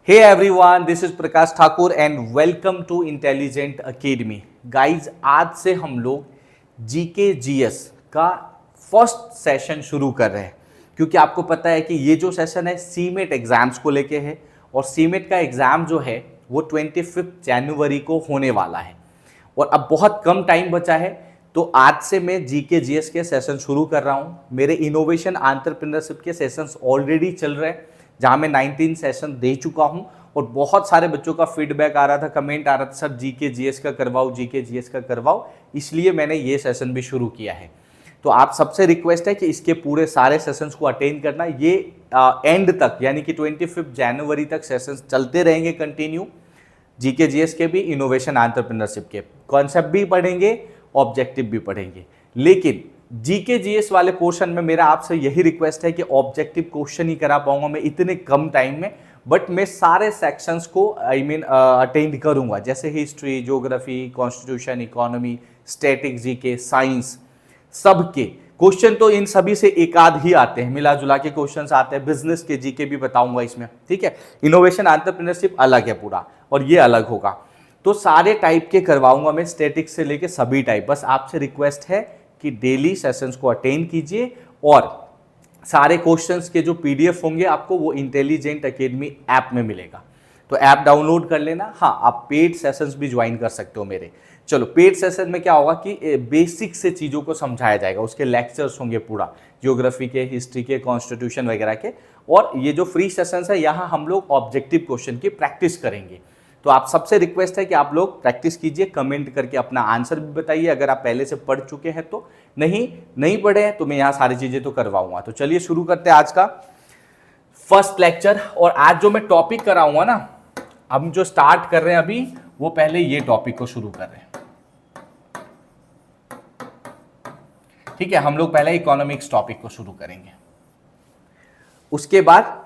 Hey everyone, this is Prakash Thakur and welcome to intelligent academy. Guys, आज से हम लोग जीके जीएस का फर्स्ट सेशन शुरू कर रहे हैं, क्योंकि आपको पता है कि ये जो सेशन है सीमेट एग्जाम्स को लेके है और सीमेट का एग्जाम जो है वो 25 जनवरी को होने वाला है और अब बहुत कम टाइम बचा है। तो आज से मैं जीके जीएस के सेशन शुरू कर रहा हूँ। मेरे इनोवेशन एंटरप्रेन्योरशिप के सेशंस ऑलरेडी चल रहे हैं, जहाँ मैं 19 सेशन दे चुका हूँ और बहुत सारे बच्चों का फीडबैक आ रहा था, कमेंट आ रहा था, सर जीके जीएस का करवाओ, जीके जीएस का करवाओ, इसलिए मैंने ये सेशन भी शुरू किया है। तो आप सबसे रिक्वेस्ट है कि इसके पूरे सारे सेशंस को अटेंड करना। ये एंड तक यानी कि 25 जनवरी तक सेशंस चलते रहेंगे कंटिन्यू। जीके जीएस के भी, इनोवेशन एंटरप्रेन्योरशिप के कॉन्सेप्ट भी पढ़ेंगे, ऑब्जेक्टिव भी पढ़ेंगे। लेकिन जीके जीएस वाले पोर्शन में मेरा आपसे यही रिक्वेस्ट है कि ऑब्जेक्टिव क्वेश्चन ही करा पाऊंगा मैं इतने कम टाइम में, बट मैं सारे सेक्शंस को अटेंड करूंगा, जैसे history, geography, constitution, economy, static, GK, science, सबके क्वेश्चन तो इन सभी से एक आध ही आते हैं, मिला जुला के क्वेश्चंस आते हैं। बिजनेस के जीके भी बताऊंगा इसमें, ठीक है। इनोवेशन एंटरप्रेन्योरशिप अलग है पूरा और ये अलग होगा, तो सारे टाइप के करवाऊंगा मैं, स्टैटिक से लेके सभी टाइप। बस आपसे रिक्वेस्ट है कि डेली सेशंस को अटेंड कीजिए और सारे क्वेश्चंस के जो पीडीएफ होंगे आपको वो इंटेलिजेंट अकेडमी ऐप में मिलेगा, तो ऐप डाउनलोड कर लेना। हाँ, आप पेड सेशंस भी ज्वाइन कर सकते हो मेरे। चलो, पेड सेशन में क्या होगा कि बेसिक से चीज़ों को समझाया जाएगा, उसके लेक्चर्स होंगे पूरा, ज्योग्राफी के, हिस्ट्री के, कॉन्स्टिट्यूशन वगैरह के। और ये जो फ्री सेशंस है यहाँ हम लोग ऑब्जेक्टिव क्वेश्चन की प्रैक्टिस करेंगे। तो आप सबसे रिक्वेस्ट है कि आप लोग प्रैक्टिस कीजिए, कमेंट करके अपना आंसर भी बताइए। अगर आप पहले से पढ़ चुके हैं तो, नहीं पढ़े हैं तो मैं यहाँ सारी चीज़ें तो करवाऊंगा। तो चलिए शुरू करते हैं आज का फर्स्ट लेक्चर। और आज जो मैं टॉपिक कराऊंगा ना, हम जो स्टार्ट कर रहे हैं अभी, वो पहले ये टॉपिक को शुरू कर रहे हैं, ठीक है। हम लोग पहले इकोनॉमिक्स टॉपिक को शुरू करेंगे, उसके बाद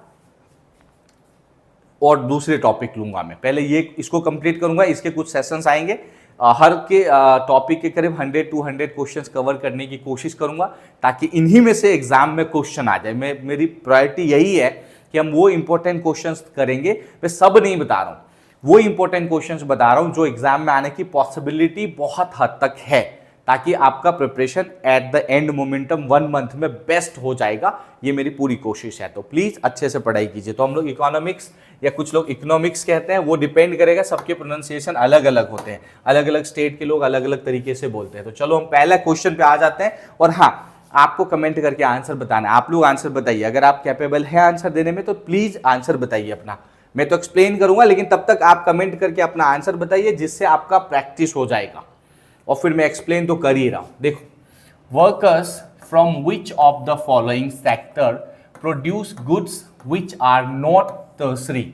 और दूसरे टॉपिक लूंगा मैं। पहले ये इसको कंप्लीट करूंगा, इसके कुछ सेशंस आएंगे, हर के टॉपिक के करीब 100-200 क्वेश्चंस कवर करने की कोशिश करूंगा, ताकि इन्हीं में से एग्जाम में क्वेश्चन आ जाए। मेरी प्रायोरिटी यही है कि हम वो इंपॉर्टेंट क्वेश्चंस करेंगे। मैं सब नहीं बता रहा हूँ, वो इंपॉर्टेंट क्वेश्चंस बता रहा हूँ जो एग्जाम में आने की पॉसिबिलिटी बहुत हद तक है, ताकि आपका preparation at the end momentum 1 month में बेस्ट हो जाएगा। ये मेरी पूरी कोशिश है, तो प्लीज अच्छे से पढ़ाई कीजिए। तो हम लोग इकोनॉमिक्स या कुछ लोग इकोनॉमिक्स कहते हैं, वो डिपेंड करेगा, सबके प्रोनाउंसिएशन अलग अलग होते हैं, अलग अलग स्टेट के लोग अलग अलग तरीके से बोलते हैं। तो चलो हम पहला क्वेश्चन पे आ जाते हैं। और हाँ, आपको कमेंट करके आंसर बताना है। आप लोग आंसर बताइए, अगर आप कैपेबल है आंसर देने में तो प्लीज आंसर बताइए अपना। मैं तो एक्सप्लेन करूंगा, लेकिन तब तक आप कमेंट करके अपना आंसर बताइए, जिससे आपका प्रैक्टिस हो जाएगा। और फिर मैं एक्सप्लेन तो कर ही रहा हूं। देखो, workers from which of the following sector produce goods which are not tertiary.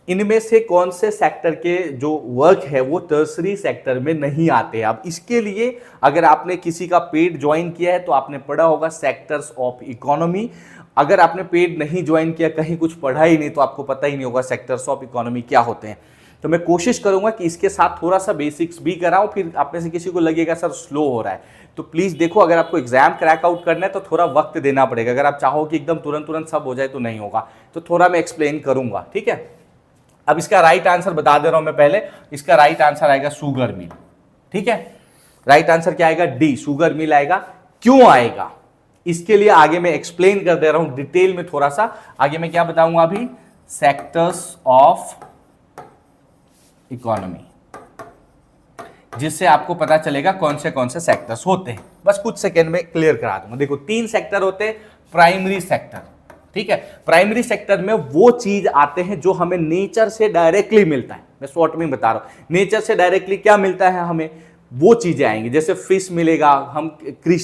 इनमें से कौन से सेक्टर के जो वर्क है वो टर्सरी सेक्टर में नहीं आते हैं। अब इसके लिए अगर आपने किसी का पेड ज्वाइन किया है तो आपने पढ़ा होगा सेक्टर्स ऑफ इकोनॉमी। अगर आपने पेड नहीं ज्वाइन किया, कहीं कुछ पढ़ा ही नहीं, तो आपको पता ही नहीं होगा सेक्टर्स ऑफ इकोनॉमी क्या होते हैं। तो मैं कोशिश करूंगा कि इसके साथ थोड़ा सा बेसिक्स भी कराऊं। फिर आप में से किसी को लगेगा सर स्लो हो रहा है, तो प्लीज देखो, अगर आपको एग्जाम क्रैक आउट करना है तो थोड़ा वक्त देना पड़ेगा। अगर आप चाहो कि एकदम तुरंत सब हो जाए तो नहीं होगा, तो थोड़ा मैं एक्सप्लेन करूंगा, ठीक है। अब इसका राइट आंसर बता दे रहा हूं मैं पहले। इसका राइट आंसर आएगा शुगर मिल, ठीक है। राइट आंसर क्या आएगा? डी, शुगर मिल आएगा। क्यों आएगा इसके लिए आगे मैं एक्सप्लेन कर दे रहा हूं डिटेल में थोड़ा सा। आगे मैं क्या बताऊंगा अभी? सेक्टर्स ऑफ इकोनॉमी, जिससे आपको पता चलेगा कौन से सेक्टर्स होते हैं। बस कुछ सेकंड में क्लियर करा दूंगा। देखो, 3 सेक्टर होते हैं। प्राइमरी सेक्टर, ठीक है। प्राइमरी सेक्टर में वो चीज आते हैं जो हमें नेचर से डायरेक्टली मिलता है। मैं शॉर्ट में बता रहा हूं, नेचर से डायरेक्टली क्या मिलता है हमें, वो चीजें आएंगी। जैसे फिश मिलेगा, हम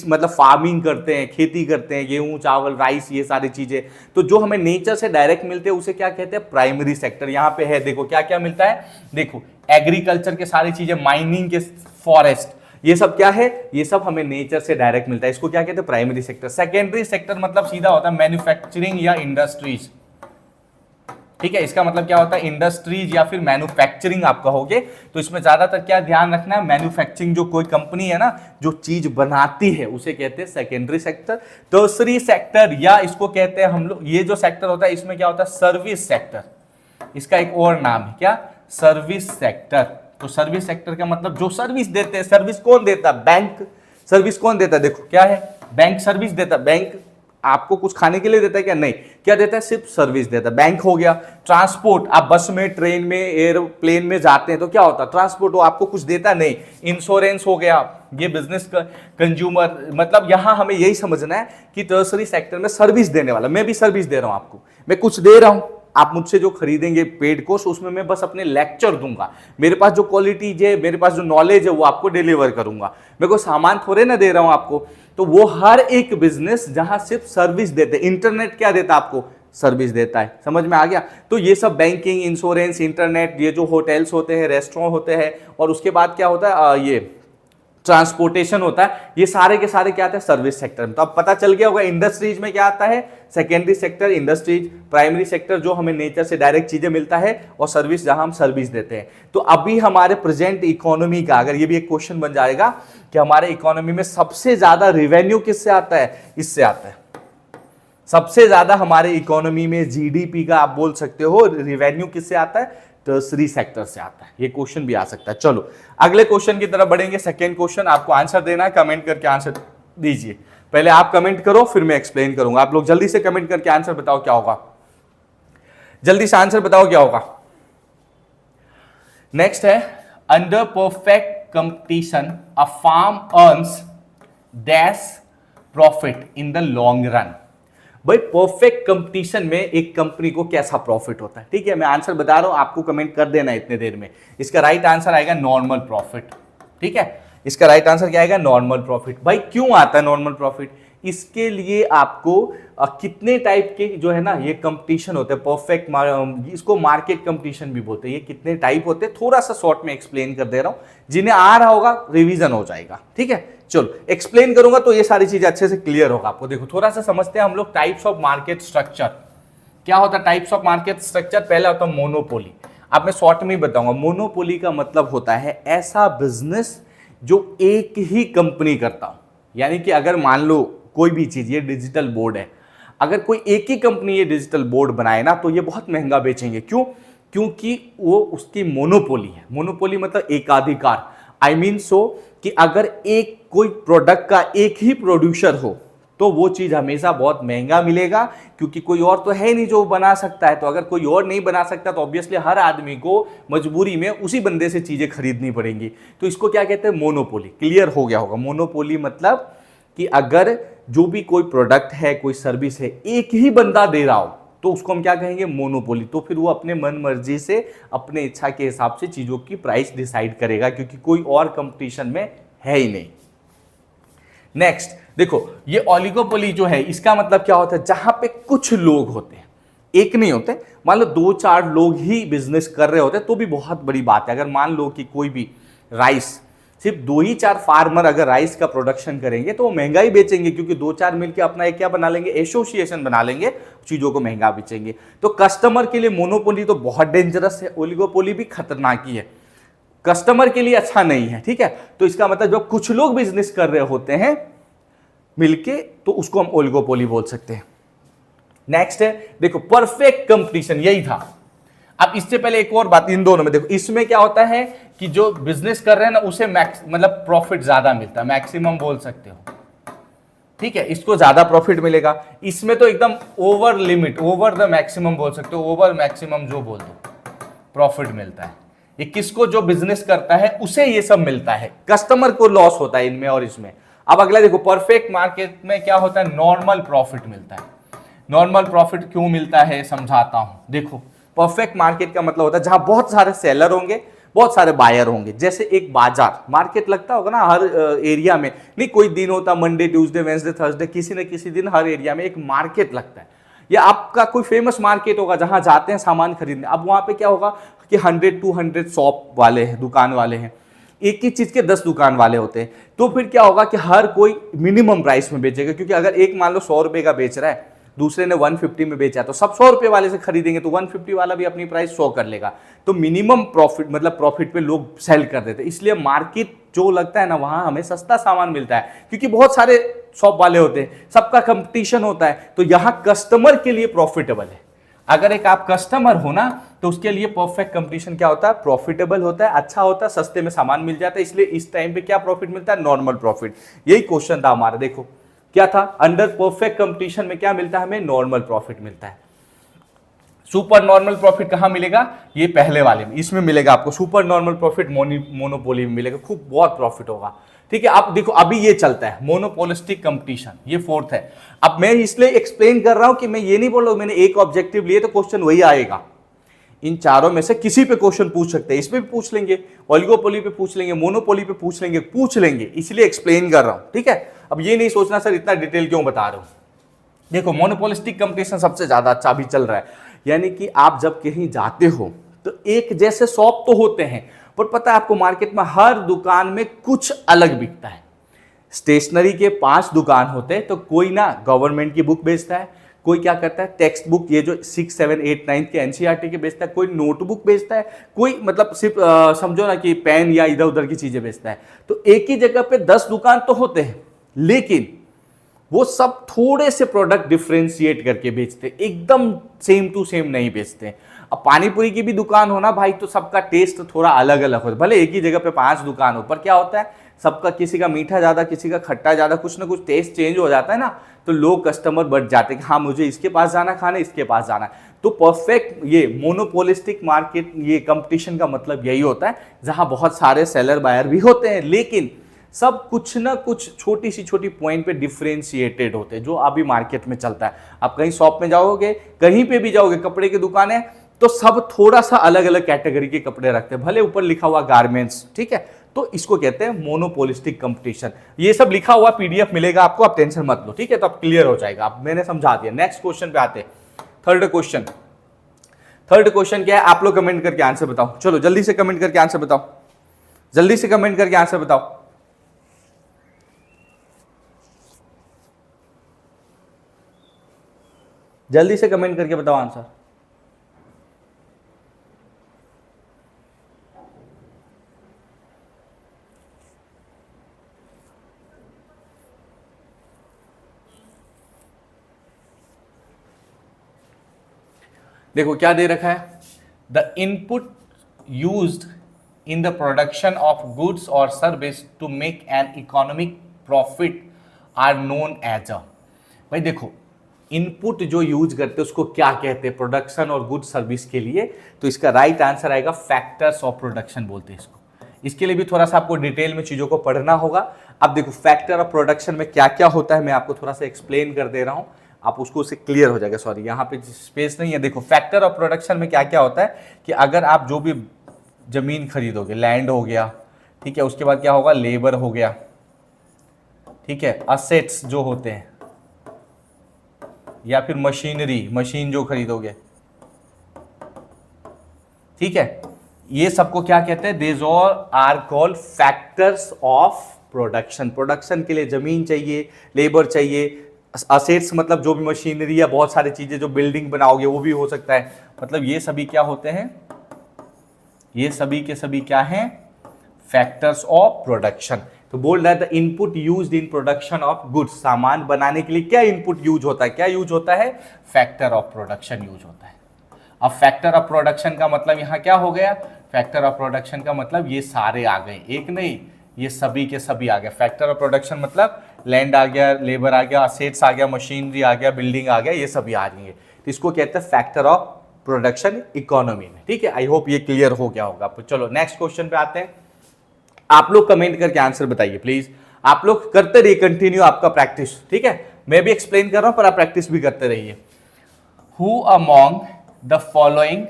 मतलब फार्मिंग करते हैं, खेती करते हैं, गेहूं, चावल, राइस, ये सारी चीजें। तो जो हमें नेचर से डायरेक्ट मिलते हैं उसे क्या कहते हैं? Primary sector. यहाँ पे है, देखो क्या क्या मिलता है। देखो, एग्रीकल्चर के सारी चीजें, माइनिंग के, फॉरेस्ट, ये सब क्या है? ये सब हमें नेचर से डायरेक्ट मिलता है। इसको क्या कहते हैं? Primary sector. सेकेंडरी सेक्टर मतलब सीधा होता है मैन्युफैक्चरिंग या इंडस्ट्रीज, ठीक है। इसका मतलब क्या होता है? इंडस्ट्रीज या फिर मैन्युफैक्चरिंग आप कहोगे। तो इसमें ज्यादातर क्या ध्यान रखना है? मैन्युफैक्चरिंग, जो कोई कंपनी है ना जो चीज बनाती है, उसे कहते हैं सेकेंडरी सेक्टर। टर्सरी सेक्टर, या इसको कहते हैं हम लोग, ये जो सेक्टर होता है इसमें क्या होता है? Service sector. इसका एक और नाम है क्या, सर्विस सेक्टर। तो सर्विस सेक्टर का मतलब जो सर्विस देते हैं, सर्विस कौन देता है, बैंक। सर्विस कौन देता है, देखो क्या है, बैंक सर्विस देता है। बैंक आपको कुछ खाने के लिए देता है क्या, नहीं, क्या देता है, सिर्फ सर्विस देता है। बैंक हो गया। ट्रांसपोर्ट, आप बस में, ट्रेन में, एयरप्लेन में जाते हैं तो क्या होता है, ट्रांसपोर्ट, वो आपको कुछ देता नहीं। इंश्योरेंस हो गया, ये बिजनेस कंज्यूमर, मतलब यहां हमें यही समझना है कि टर्सरी सेक्टर में सर्विस देने वाला, मैं भी सर्विस दे रहा हूं आपको, मैं कुछ दे रहा हूं, आप मुझसे जो खरीदेंगे पेड कोर्स, उसमें मैं बस अपने लेक्चर दूंगा, मेरे पास जो क्वालिटी है, मेरे पास जो नॉलेज है वो आपको डिलीवर करूंगा, मैं कोई सामान थोड़े ना दे रहा हूं आपको। तो वो हर एक बिजनेस जहां सिर्फ सर्विस देते, इंटरनेट क्या देता आपको, सर्विस देता है, समझ में आ गया। तो ये सब बैंकिंग, इंश्योरेंस, इंटरनेट, ये जो होटल्स होते हैं, रेस्टोरेंट होते हैं, और उसके बाद क्या होता है, ये ट्रांसपोर्टेशन होता है, ये सारे के सारे क्या आते हैं, सर्विस सेक्टर में। तो अब पता चल गया होगा इंडस्ट्रीज में क्या आता है, secondary sector, industries, primary sector जो हमें नेचर से डायरेक्ट चीजें मिलता है, और सर्विस जहां हम सर्विस देते हैं। तो अभी हमारे प्रेजेंट इकोनॉमी का, अगर ये भी एक क्वेश्चन बन जाएगा कि हमारे इकोनॉमी में सबसे ज्यादा रेवेन्यू किससे आता है, इससे आता है। सबसे ज्यादा हमारे इकोनॉमी में जीडीपी का आप बोल सकते हो रेवेन्यू किससे आता है, टर्सरी सेक्टर से आता है। ये क्वेश्चन भी आ सकता है। चलो अगले क्वेश्चन की तरफ बढ़ेंगे। सेकंड क्वेश्चन, आपको आंसर देना है, कमेंट करके आंसर दीजिए। पहले आप कमेंट करो, फिर मैं एक्सप्लेन करूंगा। आप लोग जल्दी से कमेंट करके आंसर बताओ क्या होगा, जल्दी से आंसर बताओ क्या होगा। नेक्स्ट है, under perfect competition a firm earns dash profit in the long run. भाई परफेक्ट कंपटीशन में एक कंपनी को कैसा प्रॉफिट होता है, ठीक है, मैं आंसर बता रहा हूं, आपको कमेंट कर देना है इतने देर में। इसका राइट आंसर आएगा नॉर्मल प्रॉफिट, ठीक है, इसका राइट आंसर क्या आएगा, नॉर्मल प्रॉफिट। भाई क्यों आता है नॉर्मल प्रॉफिट, इसके लिए आपको कितने टाइप के जो है ना ये कंपटीशन होते हैं, परफेक्ट, इसको मार्केट कंपटीशन भी बोलते हैं। ये कितने टाइप होते हैं थोड़ा सा शॉर्ट में एक्सप्लेन कर दे रहा हूं, जिन्हें आ रहा होगा रिवीजन हो जाएगा, ठीक है। चलो एक्सप्लेन करूंगा तो ये सारी चीजें अच्छे से क्लियर होगा आपको। देखो थोड़ा सा समझते हैं हम लोग टाइप्स ऑफ मार्केट स्ट्रक्चर। क्या होता है टाइप्स ऑफ मार्केट स्ट्रक्चर, पहला होता है मोनोपोली। अब मैं शॉर्ट में ही बताऊंगा। मोनोपोली का मतलब होता है ऐसा बिजनेस जो एक ही कंपनी करता हो, यानी कि अगर मान लो कोई भी चीज, ये डिजिटल बोर्ड है, अगर कोई एक ही कंपनी ये डिजिटल बोर्ड बनाए ना तो ये बहुत महंगा बेचेंगे। क्यों, क्योंकि वो उसकी मोनोपोली है। मोनोपोली मतलब एकाधिकार, आई मीन सो कि अगर एक कोई प्रोडक्ट का एक ही प्रोड्यूसर हो तो वो चीज हमेशा बहुत महंगा मिलेगा, क्योंकि कोई और तो है नहीं जो बना सकता है। तो अगर कोई और नहीं बना सकता तो ऑब्वियसली हर आदमी को मजबूरी में उसी बंदे से चीजें खरीदनी पड़ेंगी। तो इसको क्या कहते हैं, मोनोपोली। क्लियर हो गया होगा। मोनोपोली मतलब कि अगर जो भी कोई प्रोडक्ट है, कोई सर्विस है, एक ही बंदा दे रहा हो तो उसको हम क्या कहेंगे, मोनोपोली। तो फिर वो अपने मन मर्जी से, अपने इच्छा के हिसाब से चीजों की प्राइस डिसाइड करेगा, क्योंकि कोई और कंपटीशन में है ही नहीं। नेक्स्ट देखो, ये ओलिगोपोली जो है इसका मतलब क्या होता है, जहां पे कुछ लोग होते हैं, एक नहीं होते। मान लो 2-4 लोग ही बिजनेस कर रहे होते तो भी बहुत बड़ी बात है। अगर मान लो कि कोई भी राइस, सिर्फ 2-4 फार्मर अगर राइस का प्रोडक्शन करेंगे तो वो महंगा ही बेचेंगे, क्योंकि 2-4 मिलकर अपना एक क्या बना लेंगे, एसोसिएशन बना लेंगे, चीजों को महंगा बेचेंगे। तो कस्टमर के लिए मोनोपोली तो बहुत डेंजरस है, ओलिगोपोली भी खतरनाक ही है, कस्टमर के लिए अच्छा नहीं है, ठीक है। तो इसका मतलब जब कुछ लोग बिजनेस कर रहे होते हैं मिलके तो उसको हम ओलिगोपोली बोल सकते हैं। नेक्स्ट है देखो, परफेक्ट कंपटीशन, यही था। अब इससे पहले एक और बात, इन दोनों में देखो, इसमें क्या होता है कि जो बिजनेस कर रहे हैं ना उसे मतलब प्रॉफिट ज्यादा मिलता है, मैक्सिमम बोल सकते हो, ठीक है, इसको ज्यादा प्रॉफिट मिलेगा। इसमें तो एकदम over limit, over the maximum बोल सकते हो, ओवर मैक्सिमम जो बोल दो, प्रॉफिट मिलता है। ये किसको, जो बिजनेस करता है उसे ये सब मिलता है, कस्टमर को लॉस होता है इनमें और इसमें। अब अगला देखो, परफेक्ट मार्केट में क्या होता है, नॉर्मल प्रॉफिट मिलता है। नॉर्मल प्रॉफिट क्यों मिलता है समझाता हूं। देखो परफेक्ट मार्केट का मतलब होता है जहां बहुत सारे सेलर होंगे, बहुत सारे बायर होंगे। जैसे एक बाजार मार्केट लगता होगा ना हर एरिया में, नहीं कोई दिन होता, मंडे, ट्यूसडे, वेंसडे, थर्सडे, किसी न किसी दिन हर एरिया में एक मार्केट लगता है। या आपका कोई फेमस मार्केट होगा जहां जाते हैं सामान खरीदने। अब वहां पे क्या होगा कि 100-200 शॉप वाले हैं, दुकान वाले हैं, एक ही चीज के 10 दुकान वाले होते हैं। तो फिर क्या होगा कि हर कोई मिनिमम प्राइस में बेचेगा, क्योंकि अगर एक मान लो 100 रुपए का बेच रहा है, दूसरे ने 150 में बेचा, तो सब 100 रुपए वाले से खरीदेंगे, तो 150 वाला भी अपनी प्राइस 100 कर लेगा। तो मिनिमम प्रॉफिट मतलब प्रॉफिट पे लोग सेल कर देते हैं। इसलिए मार्केट जो लगता है ना, वहां हमें सस्ता सामान मिलता है, क्योंकि बहुत सारे शॉप वाले होते हैं, सबका कंपटीशन होता है। तो यहां कस्टमर के लिए प्रॉफिटेबल है। अगर एक आप कस्टमर हो ना, तो उसके लिए परफेक्ट कंपटीशन क्या होता है, प्रॉफिटेबल होता है, अच्छा होता है, सस्ते में सामान मिल जाता है, इसलिए इस टाइम पे क्या प्रॉफिट मिलता है, नॉर्मल प्रॉफिट। यही क्वेश्चन था हमारा। देखो क्या था, अंडर परफेक्ट कंपटीशन में क्या मिलता है, हमें नॉर्मल प्रॉफिट मिलता है। सुपर नॉर्मल प्रॉफिट कहां मिलेगा, ये पहले वाले में, इसमें मिलेगा आपको सुपर नॉर्मल प्रॉफिट, मोनोपोली में मिलेगा, खूब बहुत प्रॉफिट होगा। ठीक है, आप देखो अभी ये चलता है मोनोपोलिस्टिक कंपटीशन, ये फोर्थ है। अब मैं इसलिए एक्सप्लेन कर रहा हूं कि मैं ये नहीं बोल रहा हूं मैंने एक ऑब्जेक्टिव लिए तो क्वेश्चन वही आएगा। इन चारों में से किसी पे क्वेश्चन पूछ सकते हैं, इसमें भी पूछ लेंगे, ओलिगोपोली पे पूछ लेंगे, मोनोपोली पे पूछ लेंगे, इसलिए एक्सप्लेन कर रहा हूं। ठीक है, अब ये नहीं सोचना सर इतना डिटेल क्यों बता रहा हूं। देखो मोनोपोलिस्टिक कंपटीशन सबसे ज्यादा अच्छा अभी चल रहा है, यानी कि आप जब कहीं जाते हो तो एक जैसे शॉप तो होते हैं, पर पता है आपको मार्केट में हर दुकान में कुछ अलग बिकता है। स्टेशनरी के 5 दुकान होते हैं, तो कोई ना गवर्नमेंट की बुक बेचता है, कोई क्या करता है टेक्स्ट बुक, ये जो 6, 7, 8, 9 के एनसीईआरटी के बेचता है, कोई नोटबुक बेचता है, कोई मतलब सिर्फ समझो ना कि पेन या इधर उधर की चीजें बेचता है। तो एक ही जगह पे 10 दुकान तो होते हैं, लेकिन वो सब थोड़े से प्रोडक्ट डिफ्रेंशिएट करके बेचते, एकदम सेम टू सेम नहीं बेचते। अब पानीपुरी की भी दुकान हो ना भाई, तो सबका टेस्ट थोड़ा अलग अलग होता है, भले एक ही जगह पे 5 दुकान हो, पर क्या होता है सबका, किसी का मीठा ज्यादा, किसी का खट्टा ज्यादा, कुछ ना कुछ टेस्ट चेंज हो जाता है ना, तो लोग कस्टमर बढ़ जाते हैं कि हाँ मुझे इसके पास जाना खाना, इसके पास जाना। तो परफेक्ट ये मोनोपोलिस्टिक मार्केट, ये कंपटीशन का मतलब यही होता है जहां बहुत सारे सेलर बायर भी होते हैं, लेकिन सब कुछ ना कुछ छोटी सी छोटी पॉइंट पे डिफरेंशिएटेड होते हैं, जो अभी मार्केट में चलता है। आप कहीं शॉप में जाओगे, कहीं पे भी जाओगे, कपड़े की दुकान है, तो सब थोड़ा सा अलग अलग कैटेगरी के कपड़े रखते हैं, भले ऊपर लिखा हुआ गारमेंट्स। ठीक है, तो इसको कहते हैं मोनोपोलिस्टिक कंपटीशन। ये सब लिखा हुआ पीडीएफ मिलेगा आपको, आप टेंशन मत लो। ठीक है, तो अब क्लियर हो जाएगा, अब मैंने समझा दिया। नेक्स्ट क्वेश्चन पे आते हैं, थर्ड क्वेश्चन। थर्ड क्वेश्चन क्या है, आप लोग कमेंट करके आंसर बताओ। चलो जल्दी से कमेंट करके आंसर बताओ, जल्दी से कमेंट करके आंसर बताओ। जल्दी से कमेंट करके बताओ आंसर। देखो क्या दे रखा है, the input used in the production of goods और service to make an economic profit are known as a. भाई देखो इनपुट जो यूज करते हैं उसको क्या कहते हैं प्रोडक्शन और गुड सर्विस के लिए, तो इसका राइट आंसर आएगा फैक्टर्स ऑफ प्रोडक्शन बोलते हैं इसको। इसके लिए भी थोड़ा सा आपको डिटेल में चीजों को पढ़ना होगा। अब देखो फैक्टर ऑफ प्रोडक्शन में क्या क्या होता है, मैं आपको थोड़ा सा एक्सप्लेन कर दे रहा हूं, आप उसको उससे क्लियर हो जाएगा। सॉरी यहाँ पे स्पेस नहीं है। देखो फैक्टर ऑफ प्रोडक्शन में क्या क्या होता है कि अगर आप जो भी जमीन खरीदोगे, लैंड हो गया, ठीक है, उसके बाद क्या होगा, लेबर हो गया, ठीक है, असेट्स जो होते हैं, या फिर मशीनरी, मशीन जो खरीदोगे, ठीक है, ये सबको क्या कहते हैं, these all are called factors of production. Production के लिए जमीन चाहिए, लेबर चाहिए, असेट्स मतलब जो भी मशीनरी या बहुत सारी चीजें जो बिल्डिंग बनाओगे वो भी हो सकता है, मतलब ये सभी क्या होते हैं, ये सभी के सभी क्या हैं, फैक्टर्स ऑफ प्रोडक्शन। तो बोल रहा है the input used in production of goods, सामान बनाने के लिए क्या इनपुट यूज होता है, क्या यूज होता है, फैक्टर ऑफ प्रोडक्शन यूज होता है। अब फैक्टर ऑफ प्रोडक्शन का मतलब यहां क्या हो गया, फैक्टर ऑफ प्रोडक्शन का मतलब ये सारे आ गए, एक नहीं, ये सभी के सभी आ गए। फैक्टर ऑफ प्रोडक्शन मतलब लैंड आ गया, लेबर आ गया, असेट्स आ गया, मशीनरी आ गया, बिल्डिंग आ गया, ये सभी आ जाएंगे, तो इसको कहते हैं फैक्टर ऑफ प्रोडक्शन इकोनॉमी में। ठीक है, आई होप ये क्लियर हो गया होगा। चलो नेक्स्ट क्वेश्चन पे आते हैं। आप लोग कमेंट करके आंसर बताइए प्लीज, आप लोग करते रहिए कंटिन्यू आपका प्रैक्टिस। ठीक है, मैं भी एक्सप्लेन कर रहा हूं पर आप प्रैक्टिस भी करते रहिए। Who among the following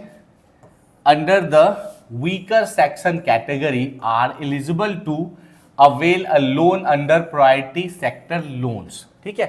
under the weaker section category are eligible to avail a loan under priority sector loans. ठीक है,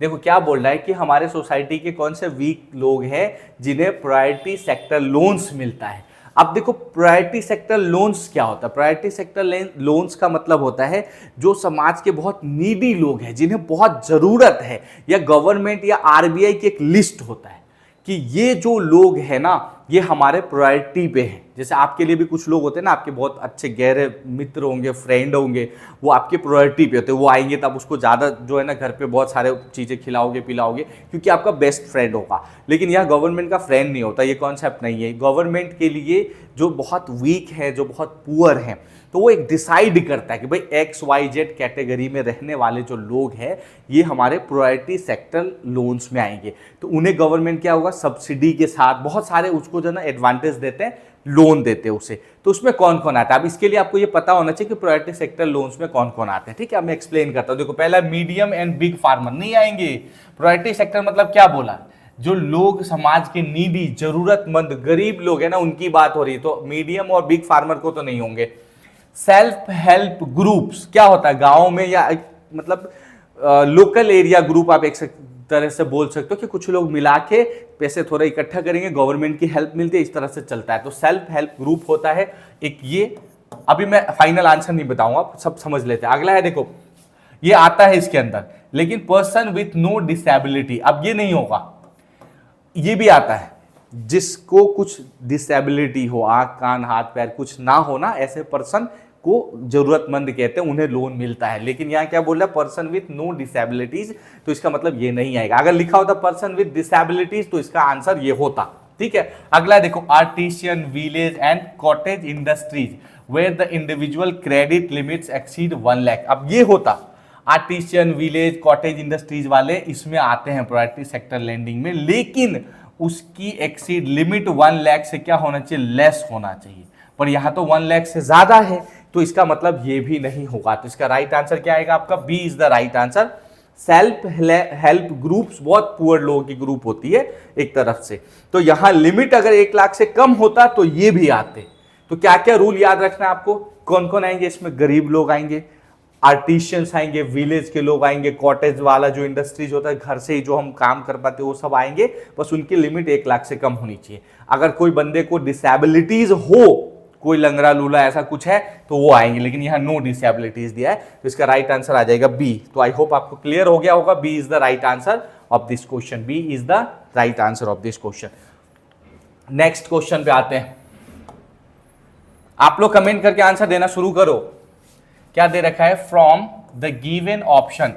देखो क्या बोल रहा है कि हमारे सोसाइटी के कौन से वीक लोग हैं जिन्हें प्रायोरिटी सेक्टर लोन्स मिलता है। अब देखो प्रायोरिटी सेक्टर लोन्स क्या होता है, प्रायोरिटी सेक्टर लोन्स का मतलब होता है जो समाज के बहुत नीडी लोग हैं जिन्हें बहुत जरूरत है, या गवर्नमेंट या आरबीआई की एक लिस्ट होता है कि ये जो लोग हैं ना ये हमारे प्रायोरिटी पे है। जैसे आपके लिए भी कुछ लोग होते हैं ना, आपके बहुत अच्छे गहरे मित्र होंगे, फ्रेंड होंगे, वो आपके प्रायोरिटी पे होते हैं। वो आएंगे तब उसको ज़्यादा जो है ना घर पे बहुत सारे चीज़ें खिलाओगे पिलाओगे, क्योंकि आपका बेस्ट फ्रेंड होगा। लेकिन यह गवर्नमेंट का फ्रेंड नहीं होता, ये कॉन्सेप्ट नहीं है। गवर्नमेंट के लिए जो बहुत वीक है, जो बहुत पुअर हैं, तो वो एक डिसाइड करता है कि भाई XYZ कैटेगरी में रहने वाले जो लोग हैं ये हमारे प्रायोरिटी सेक्टर लोन्स में आएंगे। तो उन्हें गवर्नमेंट क्या होगा, सब्सिडी के साथ बहुत सारे उसको जो है ना एडवांटेज देते हैं, लोन देते हैं उसे। तो उसमें कौन कौन आता है, अब इसके लिए आपको ये पता होना चाहिए कि प्रायोरिटी सेक्टर लोन्स में कौन कौन आते हैं। ठीक है, मैं एक्सप्लेन करता हूँ। देखो, पहला मीडियम एंड बिग फार्मर नहीं आएंगे। प्रायोरिटी सेक्टर मतलब क्या बोला, जो लोग समाज के नीडी, जरूरतमंद, गरीब लोग हैं ना, उनकी बात हो रही है। तो मीडियम और बिग फार्मर को तो नहीं होंगे। सेल्फ हेल्प ग्रुप्स क्या होता है, गांव में या मतलब लोकल एरिया ग्रुप, आप एक तरह से बोल सकते हो कि कुछ लोग मिला के पैसे थोड़ा इकट्ठा करेंगे, गवर्नमेंट की हेल्प मिलती है, इस तरह से चलता है। तो सेल्फ हेल्प ग्रुप होता है एक ये। अभी मैं फाइनल आंसर नहीं बताऊंगा, सब समझ लेते हैं। अगला है, देखो ये आता है इसके अंदर, लेकिन पर्सन विथ नो डिसेबिलिटी, अब ये नहीं होगा। ये भी आता है जिसको कुछ डिसेबिलिटी हो, आंख कान हाथ पैर कुछ ना हो ना, ऐसे पर्सन को जरूरतमंद कहते हैं, उन्हें लोन मिलता है। लेकिन यहाँ क्या बोल रहा है, पर्सन विथ नो डिसेबिलिटीज, तो इसका मतलब ये नहीं आएगा। अगर लिखा होता पर्सन विथ डिसेबिलिटीज तो इसका आंसर ये होता। ठीक है, अगला देखो, artisan, village and cottage industries where the individual credit limits exceed 1 lakh. अब ये होता, आर्टिशियन, विलेज, कॉटेज इंडस्ट्रीज वाले इसमें आते हैं प्रायोरिटी सेक्टर लैंडिंग में, लेकिन उसकी एक्सीड लिमिट 1 लाख से क्या होना चाहिए, लेस होना चाहिए। पर यहां तो 1 लाख से ज्यादा है, तो इसका मतलब ये भी नहीं होगा। तो इसका राइट आंसर क्या आएगा आपका, B is the right answer. Self help groups बहुत पुअर लोगों की ग्रुप होती है एक तरफ से। तो यहां लिमिट अगर 1 लाख से कम होता तो ये भी आते। तो क्या क्या रूल याद रखना है आपको, कौन कौन आएंगे इसमें, गरीब लोग आएंगे, आर्टिशियंस आएंगे, विलेज के लोग आएंगे, कॉटेज वाला जो इंडस्ट्रीज होता है, घर से ही जो हम काम कर पाते हैं वो सब आएंगे। बस उनकी लिमिट 1 लाख से कम होनी चाहिए। अगर कोई बंदे को डिसेबिलिटीज हो, कोई लंगड़ा लूला ऐसा कुछ है, तो वो आएंगे, लेकिन यहाँ नो डिसेबिलिटीज दिया है, तो इसका राइट आंसर आ जाएगा बी। तो आई होप आपको क्लियर हो गया होगा, B is the right answer of this question. B is the right answer of this question. Next question पे आते हैं। आप लोग कमेंट करके आंसर देना शुरू करो। क्या दे रखा है, from the given option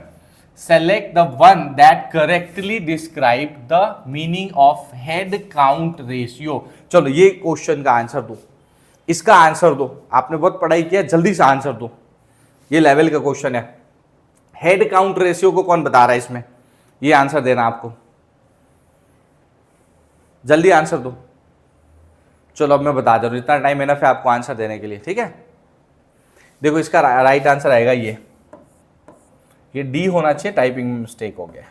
select the one that correctly describe the meaning of head count ratio. चलो ये क्वेश्चन का आंसर दो, इसका आंसर दो। आपने बहुत पढ़ाई किया, जल्दी से आंसर दो। ये लेवल का क्वेश्चन है। हेड काउंट रेशियो को कौन बता रहा है इसमें, ये आंसर देना आपको, जल्दी आंसर दो। चलो अब मैं बता दे रहा हूं, इतना टाइम इनफ है आपको आंसर देने के लिए। ठीक है, देखो इसका राइट आंसर आएगा ये डी होना चाहिए, टाइपिंग में मिस्टेक हो गया।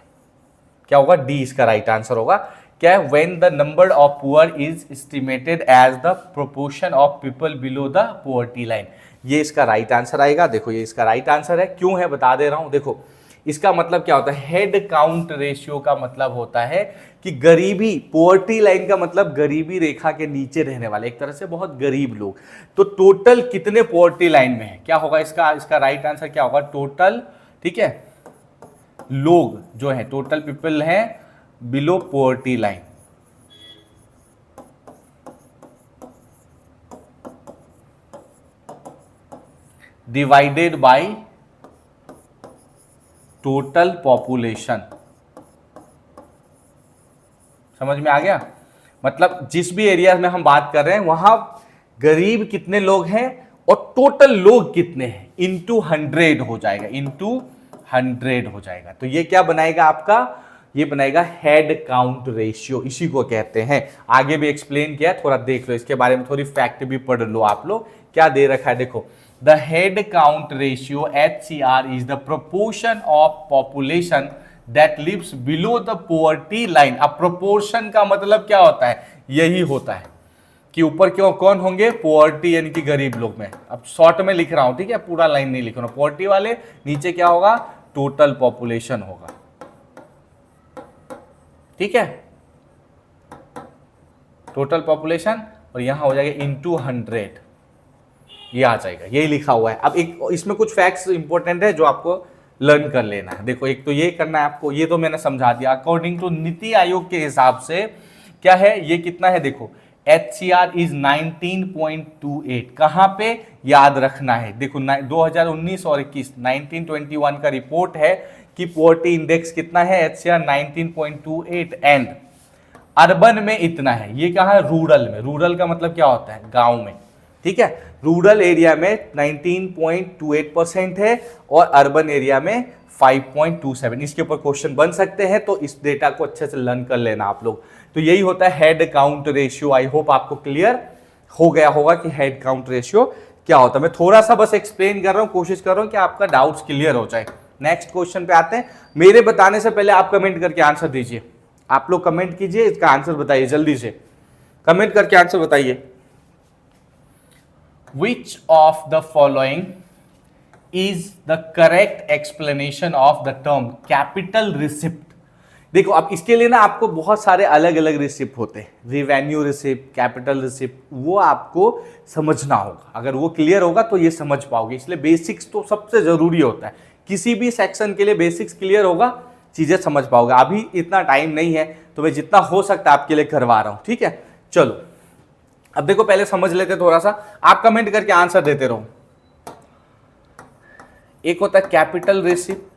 क्या होगा, डी इसका राइट आंसर होगा। क्या है, when the number of poor is estimated as the proportion of people below the poverty line. ये इसका राइट आंसर आएगा। देखो ये इसका राइट आंसर है, क्यों है बता दे रहा हूं। देखो इसका मतलब क्या होता है, हेड काउंट रेशियो का मतलब होता है कि गरीबी, पॉवर्टी लाइन का मतलब गरीबी रेखा के नीचे रहने वाले, एक तरह से बहुत गरीब लोग। तो टोटल कितने पॉवर्टी लाइन में है, क्या होगा इसका राइट आंसर क्या होगा, टोटल। ठीक है, लोग जो है, टोटल पीपल है below poverty line, divided by total population. समझ में आ गया, मतलब जिस भी एरिया में हम बात कर रहे हैं वहां गरीब कितने लोग हैं और टोटल लोग कितने हैं, इंटू 100 हो जाएगा, इंटू 100 हो जाएगा। तो ये क्या बनाएगा आपका, ये बनाएगा हेड काउंट रेशियो, इसी को कहते हैं। आगे भी एक्सप्लेन किया, थोड़ा देख लो इसके बारे में, थोड़ी फैक्ट भी पढ़ लो आप लोग। क्या दे रखा है, देखो the head count ratio HCR is the proportion of population that lives below the poverty line. अब प्रोपोर्शन का मतलब क्या होता है, यही होता है कि ऊपर क्यों कौन होंगे, पॉवर्टी यानी कि गरीब लोग में। अब शॉर्ट में लिख रहा हूं, ठीक है, पूरा लाइन नहीं लिख रहा हूं। पॉवर्टी वाले नीचे क्या होगा, टोटल पॉपुलेशन होगा। ठीक है, टोटल पॉपुलेशन, और यहां हो जाएगा इंटू 100, ये आ जाएगा, यही लिखा हुआ है। अब एक इसमें कुछ फैक्ट्स इंपॉर्टेंट है जो आपको लर्न कर लेना है। देखो एक तो ये करना है आपको, ये तो मैंने समझा दिया। अकॉर्डिंग टू नीति आयोग के हिसाब से क्या है, ये कितना है, देखो HCR इज 19.28। कहां पे याद रखना है, देखो 2019 और 21 1921 का रिपोर्ट है कि पोवर्टी इंडेक्स कितना है, HCR 19.28 एंड अर्बन में इतना है। ये कहा है रूरल में, रूरल का मतलब क्या होता है, गांव में, ठीक है। रूरल एरिया में 19.28% है और अर्बन एरिया में 5.27। इसके ऊपर क्वेश्चन बन सकते हैं, तो इस डेटा को अच्छे से लर्न कर लेना आप लोग। तो यही होता है हेड काउंट रेशियो। आई होप आपको क्लियर हो गया होगा कि हेड काउंट रेशियो क्या होता है। मैं थोड़ा सा बस एक्सप्लेन कर रहा हूं, कोशिश कर रहा हूं कि आपका डाउट्स क्लियर हो जाए। नेक्स्ट क्वेश्चन पे आते हैं। मेरे बताने से पहले आप कमेंट करके आंसर दीजिए। आप लोग कमेंट कीजिए, इसका आंसर बताइए जल्दी से, कमेंट करके आंसर बताइए। Which of the following is the correct explanation of the term capital receipt? देखो अब इसके लिए ना आपको बहुत सारे अलग अलग रिसिप्ट होते हैं, रिवेन्यू रिसिप्ट, कैपिटल रिसिप्ट, वो आपको समझना होगा। अगर वो क्लियर होगा तो ये समझ पाओगे, इसलिए बेसिक्स तो सबसे जरूरी होता है। किसी भी सेक्शन के लिए बेसिक्स क्लियर होगा, चीजें समझ पाओगे। अभी इतना टाइम नहीं है तो मैं जितना हो सकता है आपके लिए करवा रहा हूं, ठीक है। चलो अब देखो पहले समझ लेते थोड़ा सा, आप कमेंट करके आंसर देते रहो। एक होता है कैपिटल रिसिप्ट,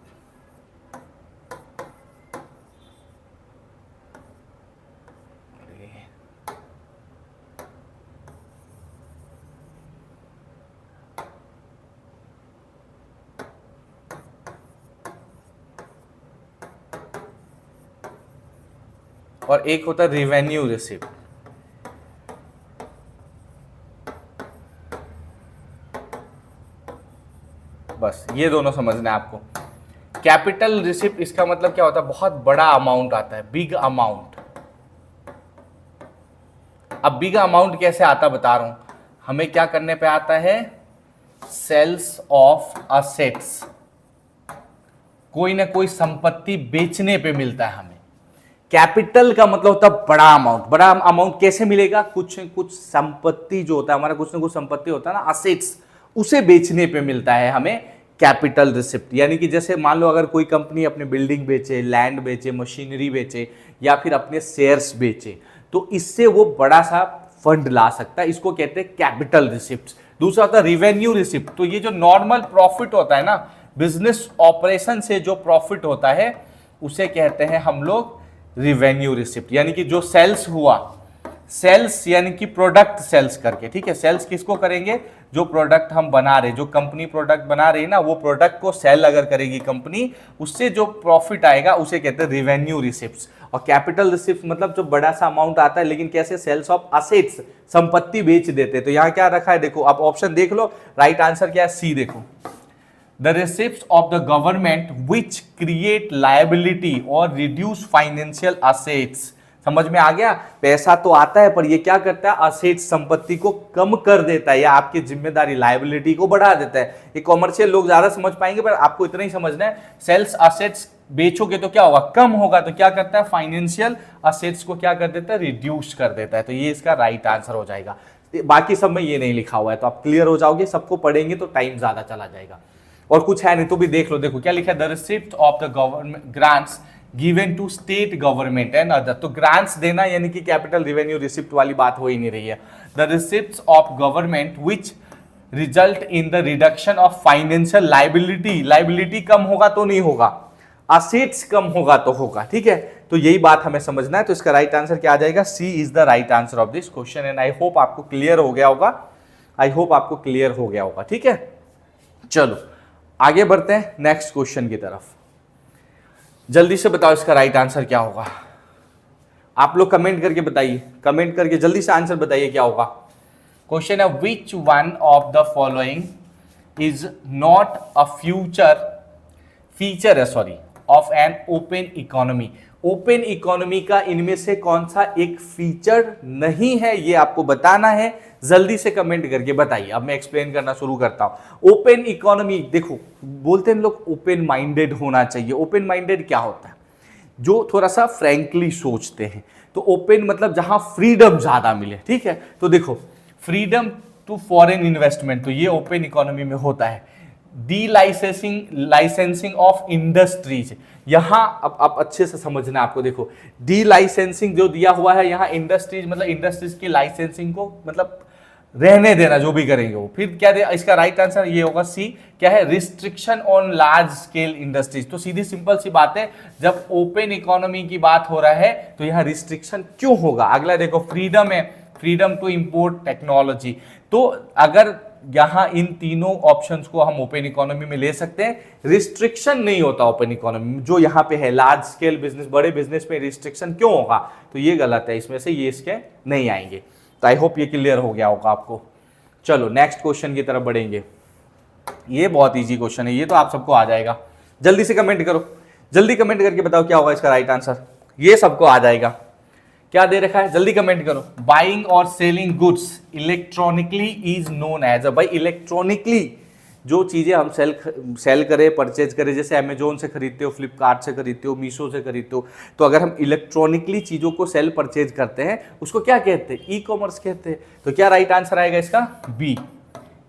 और एक होता है रिवेन्यू रिसिप्ट। बस ये दोनों समझना है आपको। कैपिटल रिसिप्ट इसका मतलब क्या होता है, बहुत बड़ा अमाउंट आता है, बिग अमाउंट। अब बिग अमाउंट कैसे आता बता रहा हूं, हमें क्या करने पे आता है, सेल्स ऑफ असेट्स, कोई ना कोई संपत्ति बेचने पे मिलता है हमें। कैपिटल का मतलब होता है बड़ा अमाउंट। बड़ा अमाउंट कैसे मिलेगा, कुछ कुछ संपत्ति जो होता है हमारा, कुछ ना कुछ संपत्ति होता है ना, असेट्स, उसे बेचने पे मिलता है हमें कैपिटल रिसिप्ट। यानी कि जैसे मान लो अगर कोई कंपनी अपने बिल्डिंग बेचे, लैंड बेचे, मशीनरी बेचे या फिर अपने शेयर्स बेचे, तो इससे वो बड़ा सा फंड ला सकता है, इसको कहते हैं कैपिटल रिसिप्ट। दूसरा होता है रिवेन्यू रिसिप्ट। तो ये जो नॉर्मल प्रॉफिट होता है ना, बिजनेस ऑपरेशन से जो प्रॉफिट होता है उसे कहते हैं हम लोग रिवेन्यू रिसिप्ट। यानी कि जो सेल्स हुआ, सेल्स यानी कि प्रोडक्ट सेल्स करके, ठीक है। सेल्स किसको करेंगे, जो प्रोडक्ट हम बना रहे, जो कंपनी प्रोडक्ट बना रही है ना, वो प्रोडक्ट को सेल अगर करेगी कंपनी, उससे जो प्रॉफिट आएगा उसे कहते हैं रिवेन्यू रिसिप्ट्स। और कैपिटल रिसिप्ट मतलब जो बड़ा सा अमाउंट आता है, लेकिन कैसे, सेल्स ऑफ असेट्स, संपत्ति बेच देते। तो यहाँ क्या रखा है देखो, आप ऑप्शन देख लो, राइट आंसर क्या है, सी देखो, the receipts of the government which create liability और रिड्यूस फाइनेंशियल असेट्स। समझ में आ गया, पैसा तो आता है पर ये क्या करता है, असेट्स, संपत्ति को कम कर देता है या आपकी जिम्मेदारी, लायबिलिटी को बढ़ा देता है। ये कॉमर्शियल लोग ज्यादा समझ पाएंगे, पर आपको इतना ही समझना है, सेल्स असेट्स बेचोगे तो क्या होगा, कम होगा, तो क्या करता है, फाइनेंशियल असेट्स को क्या कर देता है, रिड्यूस कर देता है। तो ये इसका राइट आंसर हो जाएगा। बाकी सब में ये नहीं लिखा हुआ है, तो आप क्लियर हो जाओगे। सबको पढ़ेंगे तो टाइम ज्यादा चला जाएगा। और कुछ है नहीं तो भी देख लो, देखो क्या लिखा है, the receipt of the government grants given to state government and other. तो ग्रांट्स देना यानी कि कैपिटल रिवेन्यू रिसिप्ट वाली बात हो ही नहीं रही है। The receipts of government which result in the reduction of financial liability. Liability कम होगा तो नहीं होगा, असेट्स कम होगा तो होगा, ठीक है। तो यही बात हमें समझना है। तो इसका राइट आंसर क्या आ जाएगा, C is the right answer of this question. And I hope आपको क्लियर हो गया होगा, आई होप आपको क्लियर हो गया होगा, ठीक है। चलो आगे बढ़ते हैं नेक्स्ट क्वेश्चन की तरफ। जल्दी से बताओ इसका राइट आंसर क्या होगा। आप लोग कमेंट करके बताइए, कमेंट करके जल्दी से आंसर बताइए क्या होगा। क्वेश्चन है, विच one of the following is not a feature of an open economy. Open economy का इनमें से कौन सा एक फीचर नहीं है, ये आपको बताना है। जल्दी से कमेंट करके बताइए। अब मैं एक्सप्लेन करना शुरू करता हूं। ओपन इकोनॉमी, देखो बोलते हैं लोग ओपन माइंडेड होना चाहिए। ओपन माइंडेड क्या होता है, जो थोड़ा सा फ्रैंकली सोचते हैं। तो ओपन मतलब जहां फ्रीडम ज्यादा मिले, ठीक है। तो देखो फ्रीडम टू फॉरेन इन्वेस्टमेंट, तो ये ओपन इकोनॉमी में होता है। D licensing of industries. यहां अब अच्छे से समझना है आपको। देखो डी लाइसेंसिंग जो दिया हुआ है यहां इंडस्ट्रीज, मतलब इंडस्ट्रीज की लाइसेंसिंग को मतलब रहने देना जो भी करेंगे वो। फिर क्या दे, इसका राइट आंसर ये होगा सी, क्या है, restriction on large scale industries. तो सीधी सिंपल सी बात है, जब ओपन इकोनॉमी की बात हो रहा है तो यहां रिस्ट्रिक्शन क्यों होगा। अगला देखो फ्रीडम है, फ्रीडम टू इंपोर्ट टेक्नोलॉजी। तो अगर यहां इन तीनों ऑप्शंस को हम ओपन इकोनॉमी में ले सकते हैं, रिस्ट्रिक्शन नहीं होता ओपन इकोनॉमी में। जो यहां पे है लार्ज स्केल बिजनेस, बड़े बिजनेस में रिस्ट्रिक्शन क्यों होगा, तो ये गलत है, इसमें से ये इसके नहीं आएंगे। तो आई होप ये क्लियर हो गया होगा आपको। चलो नेक्स्ट क्वेश्चन की तरफ बढ़ेंगे। ये बहुत इजी क्वेश्चन है, ये तो आप सबको आ जाएगा। जल्दी से कमेंट करो, जल्दी कमेंट करके बताओ क्या होगा इसका राइट आंसर। ये सबको आ जाएगा। क्या दे रखा है, जल्दी कमेंट करो। बाइंग और selling goods electronically is known as. भाई इलेक्ट्रॉनिकली जो चीजें हम सेल करें, परचेज करें, जैसे अमेजोन से खरीदते हो, फ्लिपकार्ट से खरीदते हो, मीशो से खरीदते हो, तो अगर हम इलेक्ट्रॉनिकली चीजों को सेल परचेज करते हैं उसको क्या कहते हैं, ई कॉमर्स कहते हैं। तो क्या राइट आंसर आएगा इसका, बी,